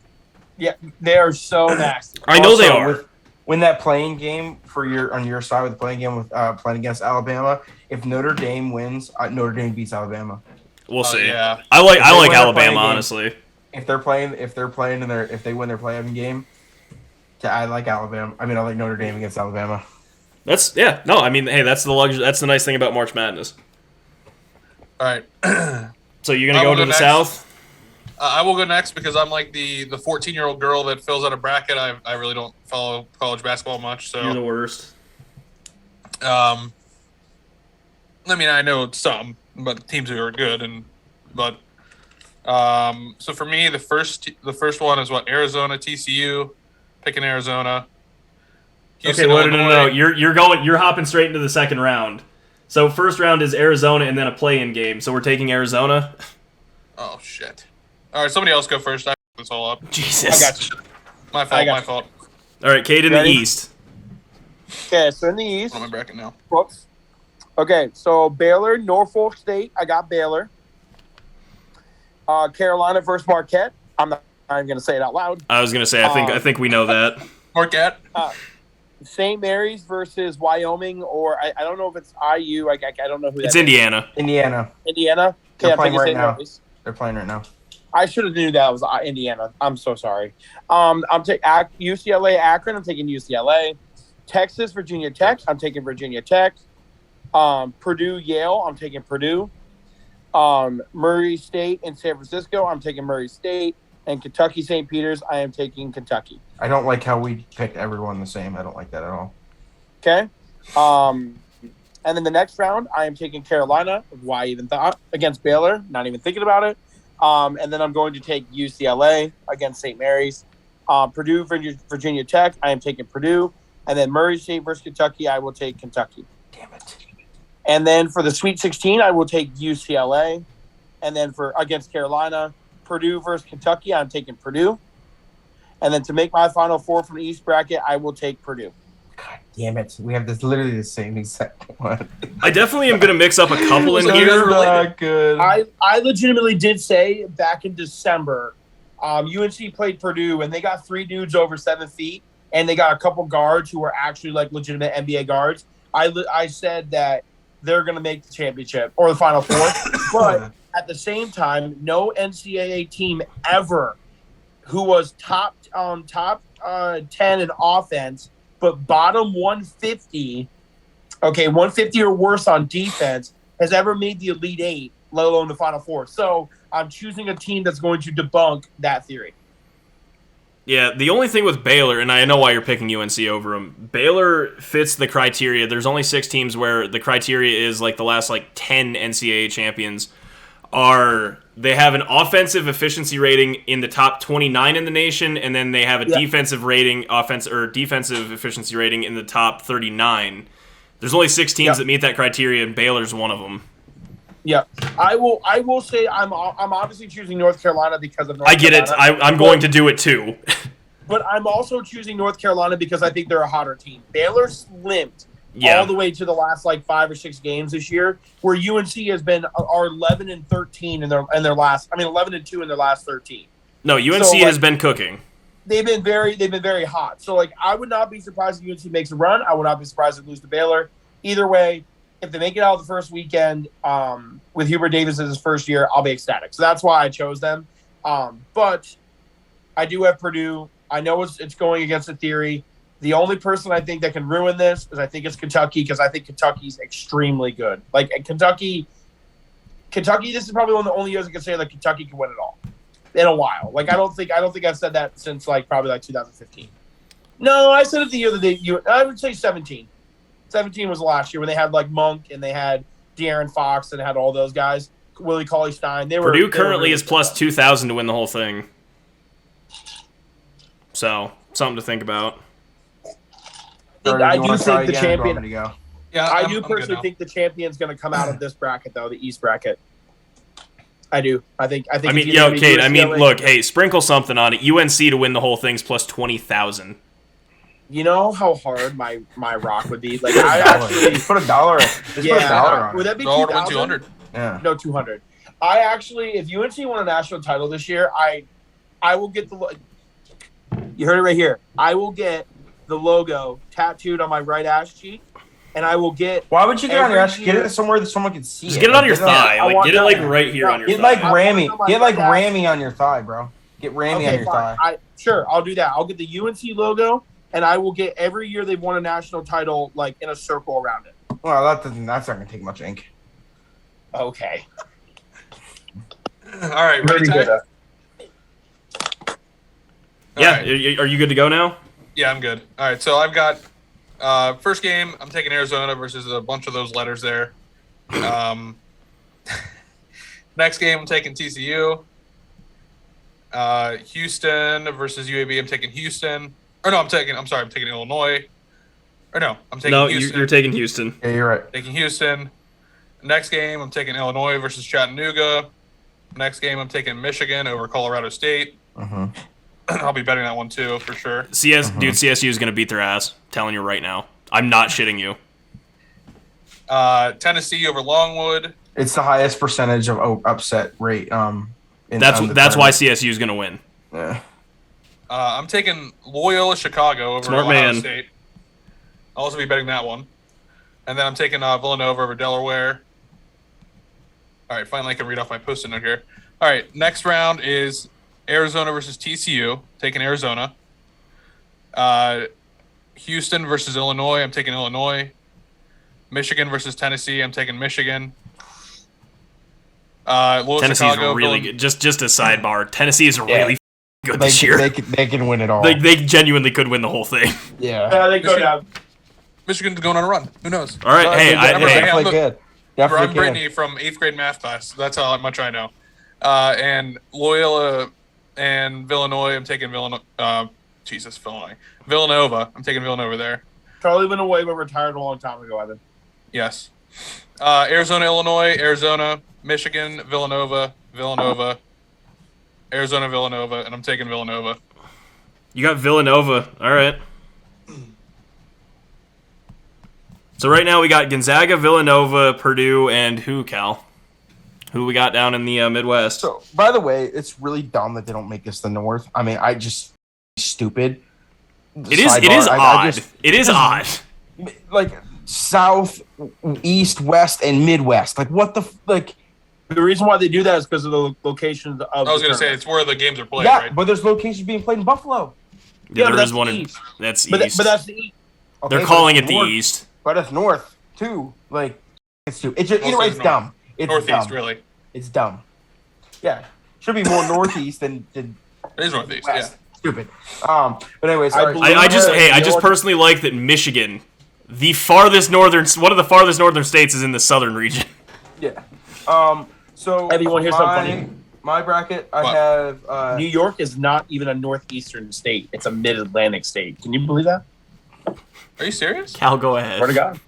S3: Yeah, they are so nasty.
S1: I know they are.
S2: When that playing game on your side with the playing game with playing against Alabama, if Notre Dame wins, Notre Dame beats Alabama.
S1: We'll see.
S4: Yeah.
S1: I like Alabama honestly.
S2: If they win their playing game, I like Alabama. I mean, I like Notre Dame against Alabama.
S1: That's hey, that's the luxury. That's the nice thing about March Madness.
S4: All right.
S1: So you're gonna go to the South?
S4: I will go next because I'm like the 14-year-old girl that fills out a bracket. I really don't follow college basketball much. So
S1: you're the worst.
S4: I mean, I know some, but teams who are good, so for me, the first one is Arizona, TCU, picking Arizona.
S1: Houston, no. You're hopping straight into the second round. So first round is Arizona and then a play-in game. So we're taking Arizona.
S4: Oh shit! All right, somebody else go first. I fucked this all up.
S1: Jesus.
S3: I got you.
S4: My fault.
S1: All right, Cade in the East.
S3: Okay, so in the East.
S4: I'm on my bracket now.
S3: Whoops. Okay, so Baylor, Norfolk State. I got Baylor. Carolina versus Marquette. I'm not even going to say it out loud.
S1: I was going to say, I think we know that.
S4: Marquette.
S3: St. Mary's versus Wyoming, or I don't know if it's IU. I don't know who that
S1: It's
S3: is.
S1: Indiana.
S3: Indiana? Okay,
S2: They're
S3: I'm
S2: playing
S3: taking
S2: right
S3: St.
S2: now.
S3: Mary's.
S2: They're playing right now.
S3: I should have knew that was Indiana. I'm so sorry. I'm taking UCLA, Akron. I'm taking UCLA. Texas, Virginia Tech. I'm taking Virginia Tech. Purdue, Yale. I'm taking Purdue. Murray State and San Francisco. I'm taking Murray State. And Kentucky, St. Peter's. I am taking Kentucky.
S2: I don't like how we picked everyone the same. I don't like that at all.
S3: Okay. And then the next round, I am taking Carolina. Why even thought against Baylor? Not even thinking about it. And then I'm going to take UCLA against St. Mary's. Purdue, Virginia Tech. I am taking Purdue. And then Murray State versus Kentucky. I will take Kentucky.
S2: Damn it.
S3: And then for the Sweet 16, I will take UCLA. And then for against Carolina, Purdue versus Kentucky, I'm taking Purdue. And then to make my Final Four from the East bracket, I will take Purdue.
S2: God damn it. We have literally the same exact one.
S1: I definitely am going to mix up a couple in here.
S2: Not good.
S3: I legitimately did say back in December, UNC played Purdue, and they got 3 dudes over 7 feet, and they got a couple guards who were actually like legitimate NBA guards. I said that they're going to make the championship or the Final Four. But at the same time, no NCAA team ever who was top 10 in offense, but bottom 150, 150 or worse on defense, has ever made the Elite Eight, let alone the Final Four. So I'm choosing a team that's going to debunk that theory.
S1: Yeah, the only thing with Baylor, and I know why you're picking UNC over them, Baylor fits the criteria. There's only 6 teams where the criteria is like the last 10 NCAA champions they have an offensive efficiency rating in the top 29 in the nation, and then they have a defensive efficiency rating in the top 39. There's only 6 teams that meet that criteria, and Baylor's one of them.
S3: Yeah, I will say I'm obviously choosing North Carolina because of North
S1: Carolina.
S3: Carolina.
S1: I'm going to do it too.
S3: But I'm also choosing North Carolina because I think they're a hotter team. Baylor's limped all the way to the last 5 or 6 games this year, where UNC has been 11-13 in their last. 11-2 in their last 13.
S1: No, UNC
S3: So,
S1: has been cooking.
S3: They've been very hot. So like I would not be surprised if UNC makes a run. I would not be surprised if they lose to Baylor. Either way, if they make it out of the first weekend with Hubert Davis as his first year, I'll be ecstatic. So that's why I chose them. But I do have Purdue. I know it's going against the theory. The only person I think that can ruin this is I think it's Kentucky, because I think Kentucky's extremely good. Like Kentucky, this is probably one of the only years I can say that Kentucky can win it all in a while. Like I don't think I've said that since probably 2015. No, I said it the year that I would say 17. 17 was the last year when they had like Monk and they had De'Aaron Fox and had all those guys. Willie Cauley-Stein.
S1: Purdue currently is plus 2,000 to win the whole thing. So something to think about.
S3: I do think the champion.
S4: Yeah,
S3: I do personally think the champion's going to come out of this bracket, though, the East bracket. I do. I think.
S1: I mean, Kate. I mean, look. Hey, sprinkle something on it. UNC to win the whole thing's plus 20,000.
S3: You know how hard my rock would be. Like I actually
S2: put $1. Just put $1 on
S3: would that be
S4: $200?
S2: Yeah.
S3: No, 200. I actually, if UNC won a national title this year, I will get the. You heard it right here. I will get the logo tattooed on my right ass cheek, and I will get.
S2: Why would you get on your ass? Get it somewhere that someone can see.
S1: Just get it on your thigh. Like get it like right here on your thigh.
S2: Get like Rammy. Get like Rammy on your thigh, bro. Get Rammy on your thigh.
S3: Sure, I'll do that. I'll get the UNC logo, and I will get every year they've won a national title like in a circle around it.
S2: Well, that's not going to take much ink.
S3: Okay.
S4: All right, ready, Ty?
S1: Yeah,
S4: right.
S1: Are you good to go now?
S4: Yeah, I'm good. All right, so I've got first game. I'm taking Arizona versus a bunch of those letters there. Next game, I'm taking TCU. Houston versus UAB. I'm taking Houston. Or no, I'm taking Illinois. Or no, I'm taking Houston.
S1: You're taking Houston.
S2: Yeah, you're right.
S4: Taking Houston. Next game, I'm taking Illinois versus Chattanooga. Next game, I'm taking Michigan over Colorado State. I'll be betting that one too, for sure.
S1: Dude, CSU is going to beat their ass. I'm telling you right now. I'm not shitting you.
S4: Tennessee over Longwood.
S2: It's the highest percentage of upset rate.
S1: That's why CSU is going to win.
S2: Yeah.
S4: I'm taking Loyola Chicago over Ohio State. I'll also be betting that one. And then I'm taking Villanova over Delaware. All right, finally I can read off my post-it note here. All right, next round is Arizona versus TCU. Taking Arizona. Houston versus Illinois. I'm taking Illinois. Michigan versus Tennessee. I'm taking Michigan.
S1: Tennessee's really good. Just a sidebar. Tennessee is really good this year.
S2: They can win it all.
S1: They genuinely could win the whole thing.
S2: Yeah.
S3: They go down.
S4: Michigan's going on a run. Who knows?
S1: All right.
S2: Definitely good.
S4: I'm Brittany from 8th grade math class. That's how much I know. And Loyola and Illinois. I'm taking Villanova. Villanova. I'm taking Villanova there.
S3: Charlie went away but retired a long time ago, Evan.
S4: Yes. Arizona, Illinois, Arizona, Michigan, Villanova, Arizona, Villanova, and I'm taking Villanova.
S1: You got Villanova. All right. So right now we got Gonzaga, Villanova, Purdue, and who, Cal? Who we got down in the Midwest?
S2: So, by the way, it's really dumb that they don't make this the North. I mean, stupid.
S1: It is odd. It is odd.
S2: Like South, East, West, and Midwest. Like what the like?
S3: The reason why they do that is because of the locations of.
S4: I was going to say it's where the games are played.
S2: Yeah,
S4: right?
S2: But there's locations being played in Buffalo.
S1: Yeah, there is one in that's East.
S3: But that's the East.
S1: Okay, they're calling it the East.
S2: But it's North too. Like it's too. It's just either way, it's dumb. It's
S4: Northeast,
S2: dumb.
S4: really.
S2: It's dumb. Yeah, should be more Northeast than.
S4: It is Northeast.
S2: West.
S4: Yeah.
S2: Stupid. But anyways,
S1: I just personally like that Michigan, one of the farthest northern states, is in the southern region.
S2: Yeah. So
S3: everyone here's something funny.
S2: My bracket, I have
S3: New York is not even a northeastern state; it's a mid-Atlantic state. Can you believe that?
S4: Are you serious?
S1: Cal, go ahead.
S3: Swear to God.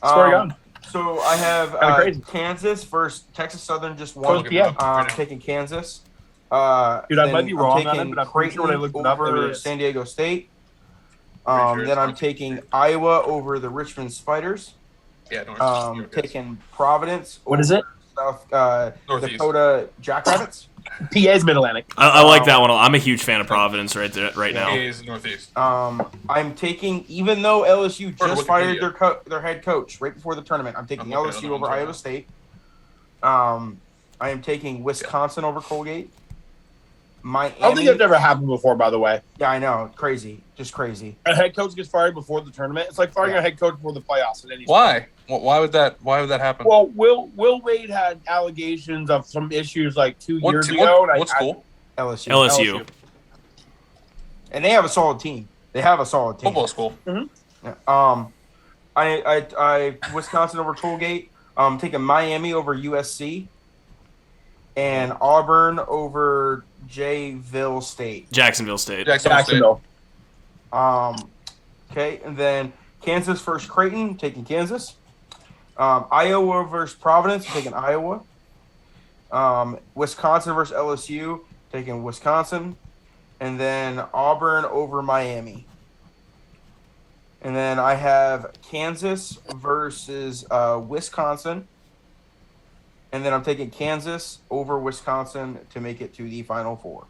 S3: Swear to God.
S2: So I have Kansas versus Texas Southern just won. Taking Kansas.
S3: Dude, I might be wrong on it, but I'm pretty sure when I looked it up,
S2: over San Diego State. Then I'm taking Iowa over the Richmond Spiders.
S4: Yeah, North.
S2: Taking Providence.
S3: What is it?
S2: South Dakota Jackrabbits.
S3: PA's Mid-Atlantic.
S1: I like that one. I'm a huge fan of Providence right now.
S4: Is Northeast.
S2: I'm taking, even though LSU
S4: Or
S2: just
S4: Wikipedia.
S2: fired their head coach right before the tournament, I'm taking
S4: I'm looking at
S2: LSU
S4: the
S2: over
S4: ones right
S2: Iowa
S4: now.
S2: State. I am taking Wisconsin over Colgate. Miami.
S3: I don't think that's ever happened before, by the way.
S2: Yeah, I know. Crazy. Just crazy.
S3: A head coach gets fired before the tournament. It's like firing a head coach before the playoffs. At any
S4: Why? Why would that happen?
S3: Well, Will Wade had allegations of some issues like 2 years ago.
S4: What school?
S1: LSU.
S2: And they have a solid team.
S4: Football school.
S2: I Wisconsin over Colgate. Taking Miami over USC. And Auburn over Jacksonville State.
S1: Jacksonville State.
S3: Jacksonville.
S2: Okay, and then Kansas versus Creighton, taking Kansas. Iowa versus Providence, taking Iowa. Wisconsin versus LSU, taking Wisconsin. And then Auburn over Miami. And then I have Kansas versus Wisconsin. And then I'm taking Kansas over Wisconsin to make it to the Final Four.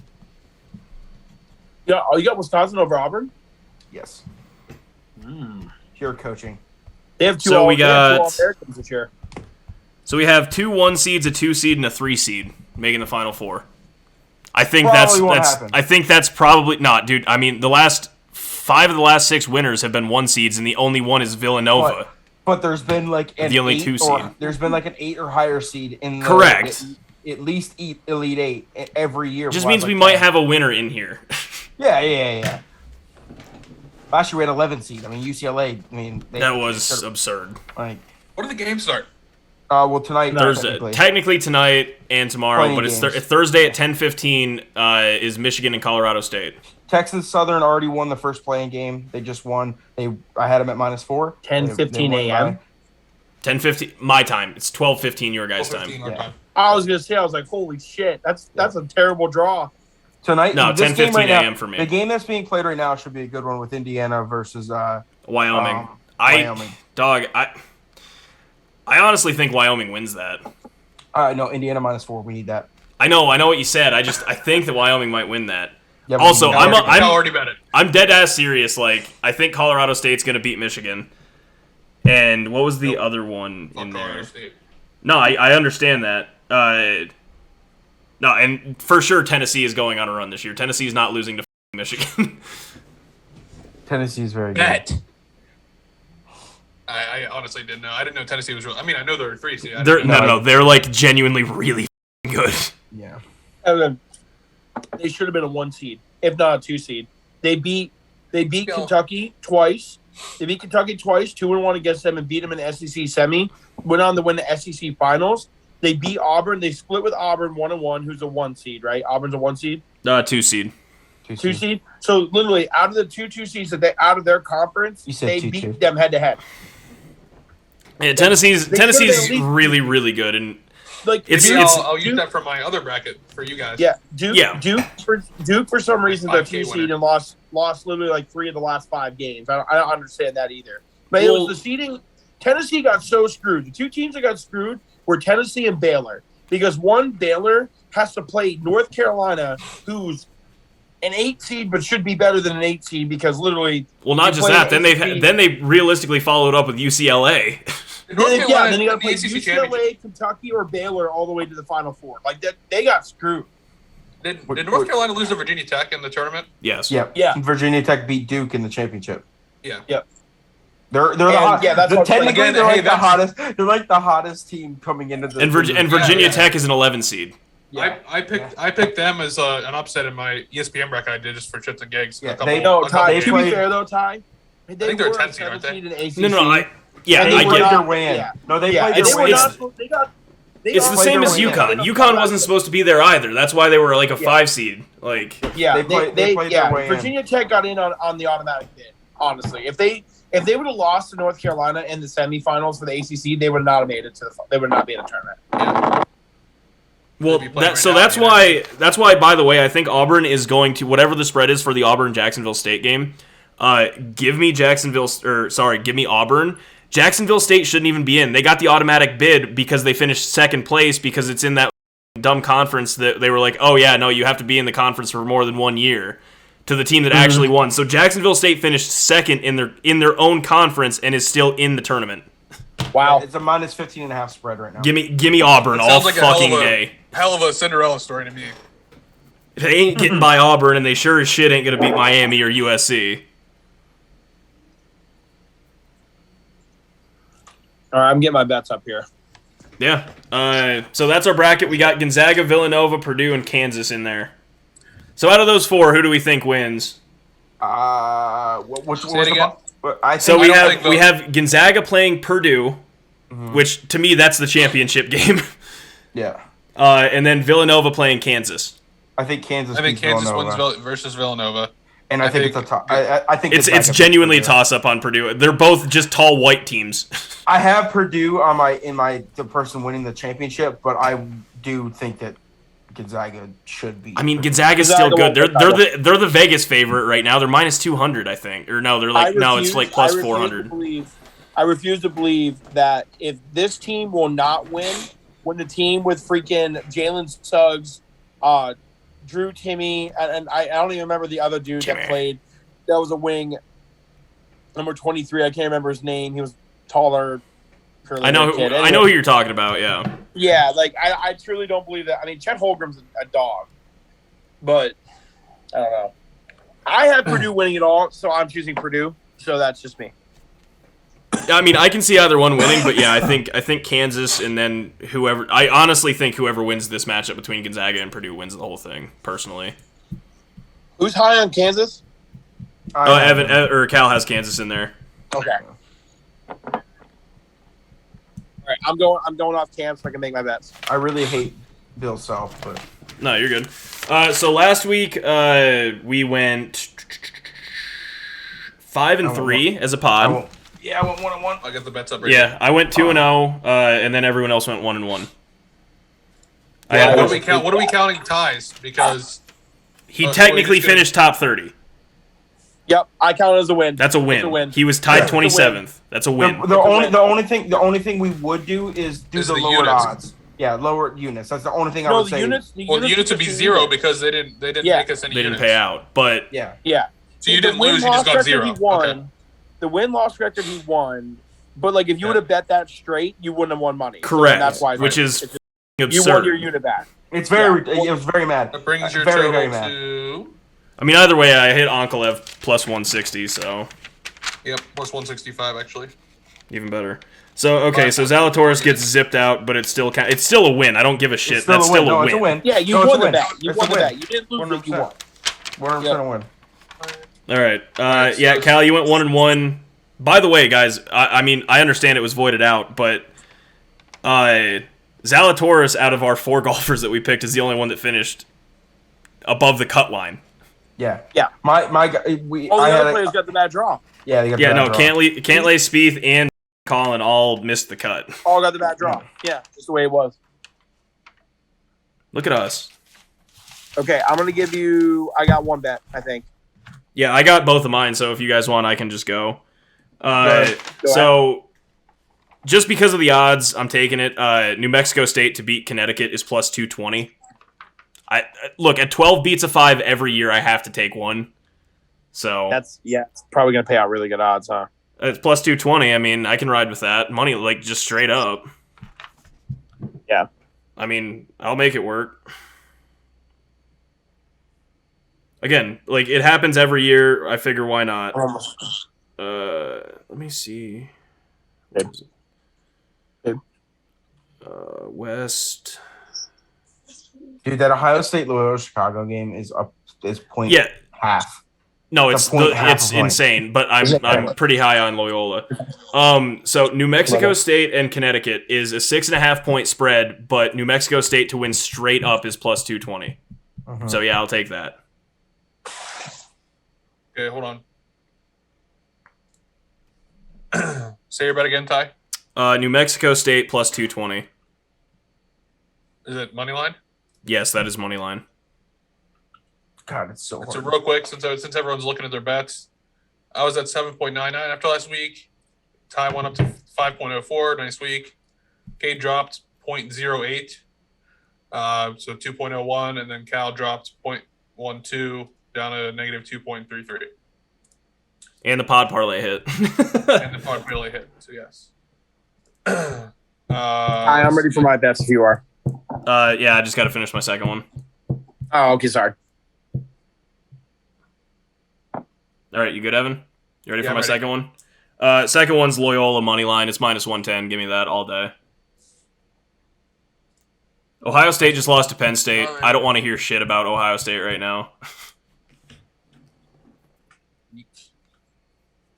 S3: Yeah, you got Wisconsin over Auburn?
S2: Yes. Pure coaching.
S3: They have two
S1: So we got-
S3: All-Americans this year.
S1: So we have 2 1 seeds, a 2 seed, and a 3 seed making the Final Four. I think
S2: Probably won't happen.
S1: I think that's probably not, dude. I mean, the last 5 of the last 6 winners have been 1 seeds, and the only one is Villanova.
S2: But there's been like an
S1: The only
S2: 8
S1: 2
S2: or-
S1: seed.
S2: There's been like an 8 or higher seed in the
S1: Correct.
S2: At least Elite 8 every year.
S1: Just
S2: for
S1: means
S2: like
S1: we
S2: that.
S1: might have a winner in here.
S2: Yeah. Last year we had 11 seed. I mean UCLA. I mean
S1: That was absurd.
S2: like
S4: What do the games start?
S2: well tonight.
S1: Thursday, technically tonight and tomorrow,
S2: Plenty
S1: but it's
S2: games.
S1: Thursday at 10:15 is Michigan and Colorado State.
S2: Texas Southern already won the first playing game. They just won. I had them at -4.
S3: 10:15
S2: They won
S3: a.m.
S2: by-
S1: 10:15 my time. It's 12:15 your guys'
S4: 12:15
S1: time.
S4: our
S2: Yeah.
S4: time.
S3: I was gonna say, I was like, holy shit, that's a terrible draw.
S2: Tonight.
S1: No,
S2: this game
S1: 10:15
S2: right now-
S1: a.m. for me.
S2: The game that's being played right now should be a good one with Indiana versus
S1: Wyoming.
S2: Wyoming.
S1: I honestly think Wyoming wins that.
S2: No, Indiana -4. We need that.
S1: I know what you said. I think that Wyoming might win that.
S2: Yeah, but
S1: Also,
S2: we need
S1: I'm
S2: that.
S4: I already bet it.
S1: I'm dead ass serious. Like, I think Colorado State's gonna beat Michigan. And what was the other one in
S4: Colorado
S1: there?
S4: State.
S1: No, I understand that. No, and for sure Tennessee is going on a run this year. Tennessee's not losing to Michigan.
S2: Tennessee's very good.
S3: Bet.
S4: I honestly didn't know. I didn't know Tennessee was real. I mean, I know they're 3 seed. I
S1: They're
S4: didn't know-
S1: no, they're like genuinely really good.
S2: Yeah.
S3: And then they should have been a 1 seed, if not a 2 seed. They beat
S4: Yeah.
S3: Kentucky twice. They beat Kentucky twice, 2-1 against them, and beat them in the SEC semi. Went on to win the SEC finals. They beat Auburn. They split with Auburn 1-1, who's a 1 seed, right? Auburn's a 1 seed,
S1: 2 seed.
S3: 2 seed. So literally, out of the two seeds that they out of their conference,
S2: You said
S3: they
S2: 2-2.
S3: beat them head to head.
S1: Yeah, Tennessee's
S3: They could've at least-
S1: really really good, and
S3: Like
S1: It's-
S4: Maybe
S1: it's-
S4: I'll use that for my other bracket for you guys.
S3: Yeah, Duke.
S1: Yeah.
S3: Duke for some reason they're
S4: 5K
S3: 2 seed
S4: winner.
S3: and lost literally like 3 of the last 5 games. I don't understand that either. But it
S1: Well-
S3: was the seeding. Tennessee got so screwed. The 2 teams that got screwed were Tennessee and Baylor because one Baylor has to play North Carolina, who's an 8 seed but should be better than an 8 seed because literally.
S1: well, not
S3: you
S1: just
S3: play
S1: that.
S3: the ACC.
S1: Then they realistically followed up with UCLA.
S4: North Carolina
S3: then you got
S4: in
S3: to play
S4: the ACC championship.
S3: UCLA, Kentucky, or Baylor all the way to the Final Four. Like that, they got screwed.
S4: Did North Carolina lose to Virginia Tech in the tournament?
S1: Yes.
S2: Yeah.
S3: Yeah.
S2: Virginia Tech beat Duke in the championship.
S4: Yeah.
S2: They're the
S3: And,
S2: hot,
S3: yeah, that's
S2: the,
S3: what-
S2: technically
S4: again,
S2: they're
S4: hey,
S2: like the
S4: that's-
S2: hottest. They're like the hottest team coming into the
S1: And Virginia
S4: yeah.
S1: Tech is an 11 seed.
S2: Yeah.
S4: I picked them as an upset in my ESPN bracket I did just for shits and gigs.
S2: Yeah,
S4: a couple,
S2: they-
S3: No,
S4: a couple
S3: Ty.
S2: they
S3: To
S4: games.
S3: be
S2: played-
S3: fair though, Ty, they
S4: think they're
S3: were
S4: 10
S3: a
S4: seed, aren't
S3: 7
S4: they?
S3: seed in ACC.
S1: No,
S3: And
S2: they
S3: they were
S2: played
S3: not-
S2: their way in.
S3: yeah.
S2: No, they
S3: Yeah,
S2: played
S3: and
S2: their
S3: they
S2: way
S3: were
S2: in.
S3: not. They
S1: It's
S3: got-
S1: the same as
S2: their way in.
S1: UConn. UConn wasn't supposed to be there either. That's why they were like a 5 seed. Like,
S3: Yeah,
S2: They played their way in.
S3: Virginia Tech got in on the automatic bid. Honestly, if they would have lost to North Carolina in the semifinals for the ACC, they would not have made it to the. They would not be in the tournament.
S1: well,
S4: They'd be playing right
S1: so
S4: now,
S1: that's
S4: you know.
S1: why. By the way, I think Auburn is going to whatever the spread is for the Auburn Jacksonville State game. Give me give me Auburn. Jacksonville State shouldn't even be in. They got the automatic bid because they finished second place because it's in that dumb conference that they were like, oh yeah, no, you have to be in the conference for more than 1 year, to the team that actually won. So Jacksonville State finished second in their own conference and is still in the tournament.
S3: Wow.
S2: It's a minus 15.5 spread right now.
S1: Give me Auburn all fucking day.
S4: Hell of a Cinderella story to me.
S1: They ain't getting by Auburn, and they sure as shit ain't gonna beat Miami or USC.
S3: All right, I'm getting my bets up here.
S1: Yeah. So that's our bracket. We got Gonzaga, Villanova, Purdue, and Kansas in there. So out of those four, who do we think wins?
S2: What's the
S4: again?
S1: So we have Gonzaga playing Purdue, which to me that's the championship game.
S2: Yeah.
S1: And then Villanova playing Kansas.
S2: I think Kansas.
S4: I think Kansas
S2: Villanova.
S4: wins versus Villanova.
S2: And I think it's a toss. I think
S1: it's genuinely a toss up on Purdue. They're both just tall white teams.
S2: I have Purdue on the person winning the championship, but I do think that Gonzaga should be.
S1: I mean, Gonzaga's still good. They're the Vegas favorite right now. They're minus 200, I think. Or no, they're like it's like plus 400.
S3: I refuse to believe that if this team will not win, when the team with freaking Jalen Suggs, Drew Timmy, and I don't even remember the other dude that played. That was a wing, number 23. I can't remember his name. He was taller.
S1: I know who you're talking about. Yeah.
S3: Yeah, like I truly don't believe that. I mean, Chet Holmgren's a dog, but I don't know. I have Purdue winning it all, so I'm choosing Purdue. So that's just me.
S1: I mean, I can see either one winning, but yeah, I think Kansas, and then whoever. I honestly think whoever wins this matchup between Gonzaga and Purdue wins the whole thing. Personally.
S3: Who's high on Kansas?
S1: Evan or Cal has Kansas in there.
S3: Okay. All right, I'm going off camp so I can make my bets.
S2: I really hate Bill Self, but
S1: no, you're good. So last week we went 5-3 as a pod.
S2: I went 1-1.
S4: I got the bets up. Right
S1: Yeah, I went 2-0, and then everyone else went 1-1.
S4: What are we counting ties? Because
S1: he technically finished top 30.
S3: Yep, I count it as a win.
S1: That's a win. He was tied 27th. That's a win.
S2: The only thing we would do is do the lower odds. Yeah, lower units. That's the only thing I would say.
S4: The units would be 0 because they didn't make us any units.
S1: They didn't pay out, but
S3: yeah.
S4: So you didn't lose. You just got 0.
S3: He won. The win-loss record he won, but like if you would have bet that straight, you wouldn't have won money.
S1: Correct.
S3: So that's why.
S1: Which is absurd.
S3: You won your unit back.
S2: It's very. It was very mad.
S4: That brings your
S2: very,
S4: total
S2: very mad.
S4: to.
S1: I mean, either way, I hit Onkolev plus 160, so.
S4: Yep, plus 165 actually.
S1: Even better. So okay, so Zalatoris gets zipped out, but it's still a win. I don't give a shit. That's still a win.
S2: It's a win.
S3: Yeah, you won the bet. You won the bet. You didn't lose it. You won.
S2: 100% a win.
S1: All right. Yeah, Cal, you went 1-1. By the way, guys, I mean, I understand it was voided out, but Zalatoris, out of our 4 golfers that we picked, is the only one that finished above the cut line.
S2: Yeah.
S3: My
S2: guy.
S3: the other players got the bad draw.
S2: Yeah, they got the bad draw.
S1: Cantlay, Spieth, and Colin all missed the cut.
S3: All got the bad draw. Yeah, just the way it was.
S1: Look at us.
S3: Okay, I'm gonna give you. I got one bet, I think.
S1: Yeah, I got both of mine. So if you guys want, I can just go.
S3: Go ahead.
S1: Just because of the odds, I'm taking it. New Mexico State to beat Connecticut is plus 220. Look, at 12 beats of 5 every year, I have to take one. So
S3: it's probably gonna pay out really good odds, huh?
S1: It's plus 220. I mean, I can ride with that money, like just straight up.
S3: Yeah.
S1: I mean, I'll make it work. Again, like it happens every year. I figure why not. Let me see. West.
S2: Dude, that Ohio State Loyola Chicago game is point half.
S1: No, it's insane, but I'm pretty high on Loyola. So New Mexico State and Connecticut is a 6.5 point spread, but New Mexico State to win straight up is plus 220. So yeah, I'll take that.
S4: Okay, hold on. Say your bet again, Ty.
S1: New Mexico State plus 220.
S4: Is it money line?
S1: Yes, that is money line.
S2: God, it's so hard.
S4: So real quick, since everyone's looking at their bets, I was at 7.99 after last week. Ty went up to 5.04. Nice week. Cade dropped 0.08. So 2.01, and then Cal dropped 0.12 down to negative 2.33.
S1: And the pod parlay hit.
S4: And the pod really hit. So yes.
S3: Hi, I'm ready for my bets if you are.
S1: Yeah, I just got to finish my second one.
S3: Oh, okay, sorry.
S1: All right, you good, Evan? You ready
S4: Yeah,
S1: for my
S4: ready.
S1: second one? Second one's Loyola money line. It's minus 110. Give me that all day. Ohio State just lost to Penn State. I don't want to hear shit about Ohio State right now.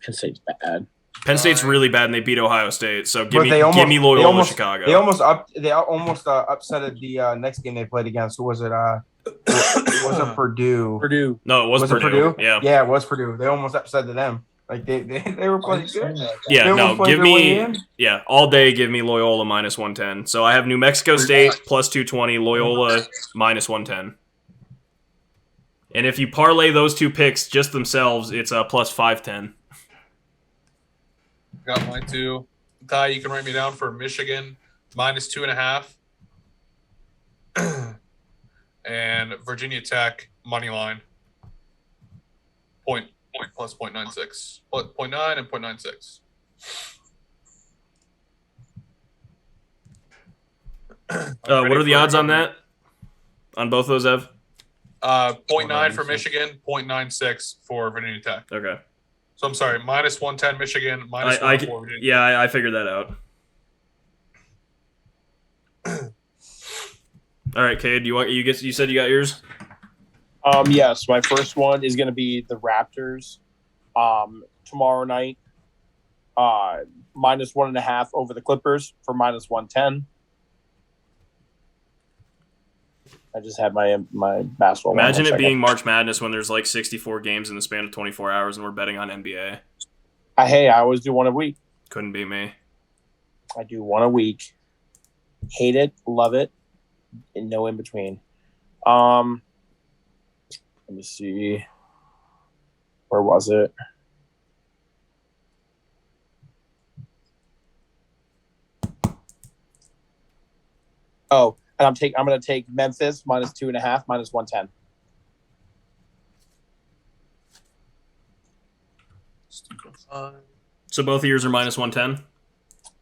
S3: Penn State's bad.
S1: Penn State's really bad, and they beat Ohio State. So give
S2: But
S1: me
S2: they almost-
S1: give me Loyola
S2: they almost-
S1: Chicago.
S2: They almost upsetted the next game they played against. Who was it? It wasn't Purdue.
S3: Purdue.
S1: No, it was
S2: Was it
S1: Purdue.
S2: Purdue?
S1: Yeah.
S2: Yeah, it was Purdue. They almost upset them. Like they were playing good.
S1: Yeah,
S2: They
S1: no,
S2: almost played
S1: give
S2: their way
S1: me
S2: in.
S1: all day. Give me Loyola minus 110. So I have New Mexico State plus 220, Loyola minus 110. And if you parlay those two picks just themselves, it's a plus 510.
S4: Got mine too. Ty, you can write me down for Michigan minus 2.5, and Virginia Tech money line point plus 0.96, 0.9 and 0.96.
S1: What are the odds on that? On both those, Ev?
S4: 0.9 for Michigan, 0.96 for Virginia Tech.
S1: Okay.
S4: So I'm sorry, minus 110 Michigan, minus 104 Virginia.
S1: Yeah, I figured that out. All right, Cade, you said you got yours?
S3: Yes, my first one is going to be the Raptors tomorrow night. Minus 1.5 over the Clippers for minus 110. I just had my basketball.
S1: Imagine it being March Madness when there's like 64 games in the span of 24 hours and we're betting on NBA.
S3: Hey, I always do one a week.
S1: Couldn't be me.
S3: I do one a week. Hate it, love it, and no in between. Let me see. Where was it? Oh, and I'm going to take Memphis minus 2.5, minus 110.
S1: So both of yours are minus 110?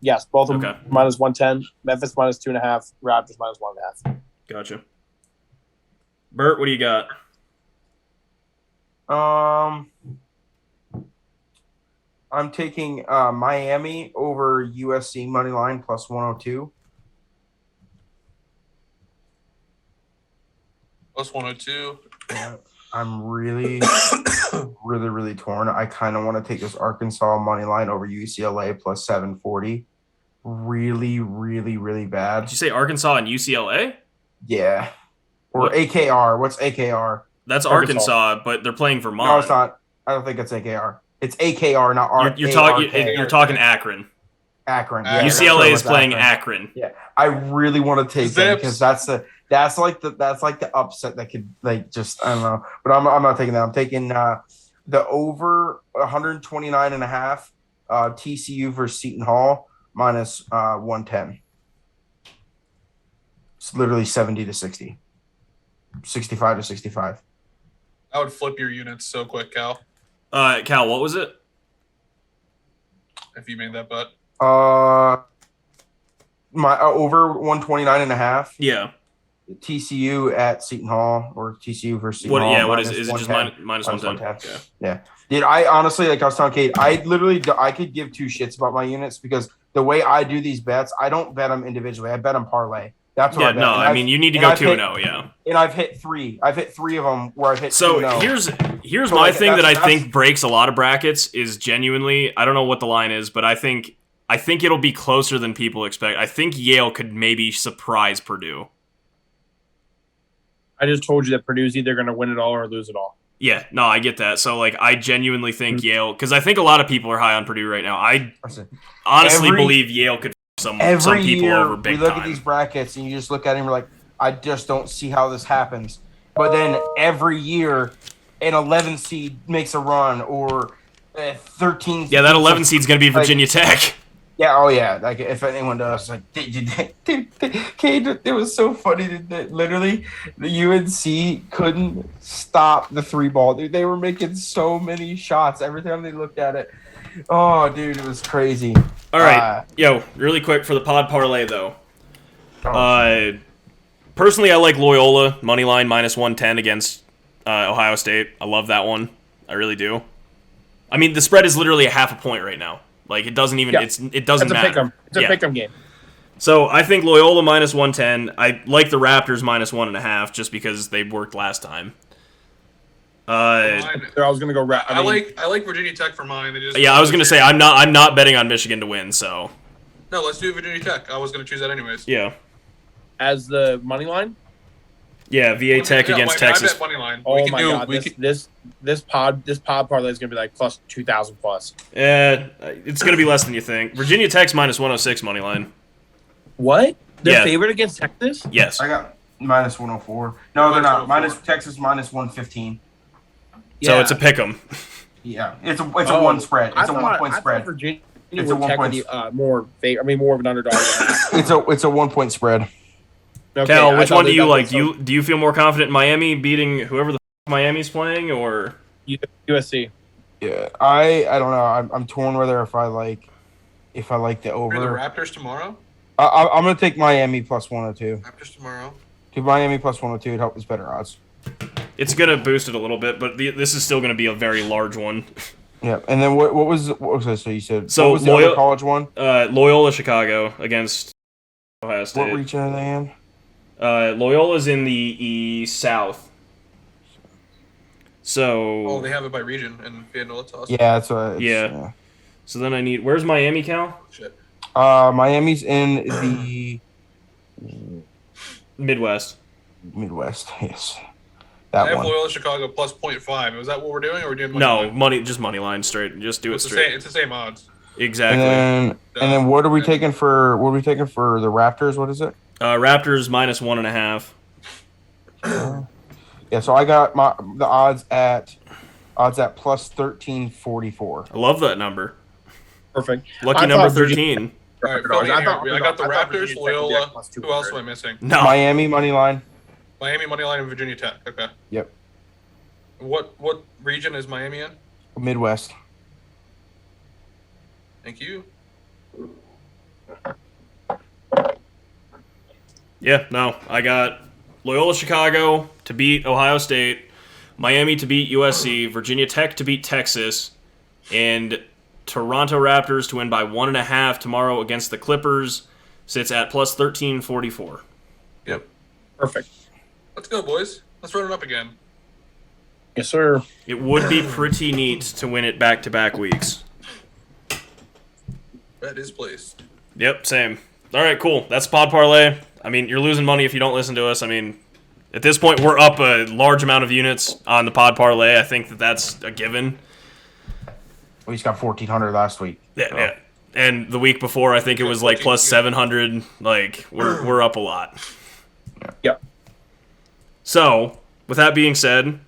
S3: Yes, both of them
S1: Okay.
S3: minus 110. Memphis minus 2.5. Raptors minus 1.5.
S1: Gotcha. Bert, what do you got?
S2: I'm taking Miami over USC money line plus 102.
S4: Plus 102.
S2: I'm really torn. I kind of want to take this Arkansas money line over UCLA plus 740. Really bad.
S1: Did you say Arkansas and UCLA?
S2: Yeah. Or
S1: What?
S2: AKR. What's AKR?
S1: That's
S3: Arkansas.
S1: Arkansas, but they're playing Vermont.
S2: No, it's not. I don't think it's AKR. It's AKR, not R.
S1: You're
S2: ARK.
S1: talking Akron.
S2: Akron.
S4: Yeah,
S1: UCLA is
S2: that's
S1: playing
S2: Akron.
S1: Akron.
S2: I really want to take them
S4: Zips.
S2: because that's like the upset that could just I don't know. But I'm not taking that. I'm taking the over 129.5 TCU versus Seton Hall minus 110. It's literally 70 to 60. 65 to 65.
S4: I would flip your units so quick, Cal,
S1: Cal, what was it?
S4: if you made that bet.
S2: My over 129.5
S1: Yeah.
S2: TCU at Seton Hall or TCU versus Seton
S1: What?
S2: Hall.
S1: Yeah. What is it?
S2: minus
S1: Is it just
S2: 110.
S1: minus 110? Okay.
S2: Yeah. Dude, I honestly, like I was telling Kate, I could give two shits about my units because the way I do these bets, I don't bet them individually. I bet them parlay. That's what
S1: Yeah.
S2: I bet.
S1: No.
S2: And
S1: I mean, you need to
S2: and
S1: go
S2: I've
S1: 2-0. Yeah.
S2: And I've hit three. I've hit three of them where I've hit
S1: So
S2: 2-0.
S1: here's
S2: So,
S1: my
S2: like,
S1: thing that I
S2: that's-
S1: think breaks a lot of brackets is genuinely, I don't know what the line is, but I think it'll be closer than people expect. I think Yale could maybe surprise Purdue.
S3: I just told you that Purdue's either going to win it all or lose it all.
S1: Yeah, no, I get that. So like I genuinely think Yale, because I think a lot of people are high on Purdue right now. I
S2: Listen,
S1: honestly
S2: every-
S1: believe Yale could some
S2: every
S1: people
S2: year
S1: over
S2: we
S1: big
S2: look
S1: time.
S2: at these brackets and you just look at them and you're like, I just don't see how this happens. But then every year, an 11 seed makes a run or 13.
S1: Yeah, that 11 seed's going to be
S2: Like,
S1: Virginia Tech.
S2: Yeah, oh yeah. Like if anyone does, like Cade, it was so funny that literally the UNC couldn't stop the 3 ball. Dude, they were making so many shots every time they looked at it. Oh, dude, it was crazy.
S1: All right, yo, really quick for the pod parlay though. Personally, I like Loyola money line -110 against Ohio State. I love that one. I really do. I mean, the spread is literally a half a point right now. Like it doesn't even it doesn't matter.
S3: It's a pick'em game.
S1: So I think Loyola -110. I like the Raptors -1.5 just because they worked last time.
S3: I was gonna go.
S4: I like Virginia Tech for mine.
S1: I was gonna say I'm not betting on Michigan to win. So
S4: no, let's do Virginia Tech. I was gonna choose that anyways.
S1: Yeah.
S3: As the money line.
S1: Yeah, VA Tech against Texas.
S4: I bet money line.
S3: Oh my god, this pod parlay is gonna be like plus 2,000 plus.
S1: It's gonna be less than you think. Virginia Tech's -106 money line.
S3: What? They're favored against Texas?
S1: Yes.
S2: I got -104. No, they're not. Texas -115.
S1: So it's a pick'em.
S2: Yeah, it's a one spread. It's a 1 point spread.
S3: Virginia
S2: it's a 1 point.
S3: More of an underdog.
S2: It's a 1 point spread.
S3: Okay,
S1: Cal, which one do you like? Do you feel more confident in Miami beating whoever the Miami's playing, or
S3: USC?
S2: Yeah, I don't know. I'm torn whether if I like the over.
S4: Are the Raptors tomorrow?
S2: I'm gonna take Miami +102.
S4: Raptors tomorrow.
S2: To Miami +102, it helps better odds.
S1: It's gonna boost it a little bit, but this is still gonna be a very large one.
S2: Yeah, and then what was that? So you said
S1: so
S2: what was the other college one?
S1: Loyola Chicago against Ohio State.
S2: What region are they in?
S1: Loyola's in the South. So.
S4: They have it by region, and that's awesome.
S2: Yeah, that's what. Yeah.
S1: So then I need. Where's Miami, Cal?
S4: Shit.
S2: Miami's in the
S1: Midwest.
S2: Midwest, yes.
S4: I have Loyola Chicago plus 0.5. Was that what we're doing, or are we doing
S1: money line? Just money line straight. Just do it straight.
S4: It's the same odds.
S1: Exactly.
S2: And then what are we taking for? What are we taking for the Raptors? What is it?
S1: Raptors -1.5.
S2: Yeah, so I got the odds at plus 1344.
S1: I love that number.
S3: Perfect.
S1: Lucky number 13.
S4: All right, I got the Raptors, Loyola. Who else am I missing?
S1: No.
S2: Miami money line.
S4: Miami money line and Virginia Tech. Okay.
S2: Yep.
S4: What region is Miami in?
S2: Midwest.
S4: Thank you.
S1: Yeah, no. I got Loyola Chicago to beat Ohio State, Miami to beat USC, Virginia Tech to beat Texas, and Toronto Raptors to win by 1.5 tomorrow against the Clippers. Sits at plus 1344.
S4: Yep.
S3: Perfect.
S4: Let's go, boys. Let's run it up again.
S3: Yes, sir.
S1: It would be pretty neat to win it back-to-back weeks.
S4: Bet is placed.
S1: Yep, same. All right, cool. That's Pod Parlay. I mean, you're losing money if you don't listen to us. I mean, at this point, we're up a large amount of units on the Pod Parlay. I think that's a given.
S2: We just got 1,400 last week.
S1: Yeah. And the week before, I think it was like plus 700. Like, we're up a lot.
S3: Yep.
S1: So, with that being said,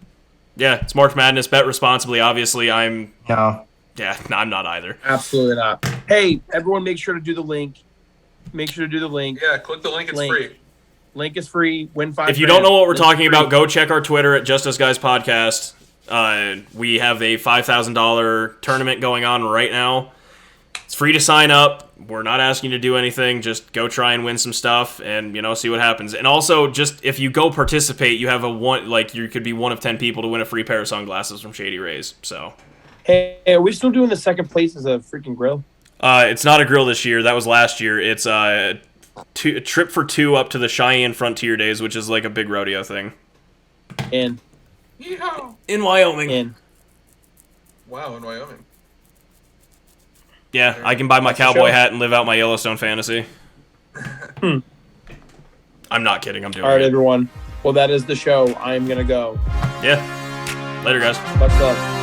S1: yeah, it's March Madness. Bet responsibly. Obviously, I'm not either.
S3: Absolutely not. Hey, everyone, make sure to do the link.
S4: Yeah, click the link. It's free.
S3: Link is free. Win 5.
S1: If you don't know what we're talking about, go check our Twitter at Just Us Guys Podcast. We have a $5,000 tournament going on right now. It's free to sign up. We're not asking you to do anything. Just go try and win some stuff and, see what happens. And also, just if you go participate, you have you could be one of 10 people to win a free pair of sunglasses from Shady Rays. So,
S3: hey, are we still doing the second place as a freaking grill?
S1: It's not a grill this year. That was last year. It's a trip for 2 up to the Cheyenne Frontier Days, which is like a big rodeo thing.
S3: In
S1: Wyoming.
S4: Wow, in Wyoming.
S1: Yeah, I can buy my cowboy hat and live out my Yellowstone fantasy. I'm not kidding. I'm doing it.
S3: All right, everyone. Well, that is the show. I'm going to go.
S1: Yeah. Later, guys.
S3: Much love.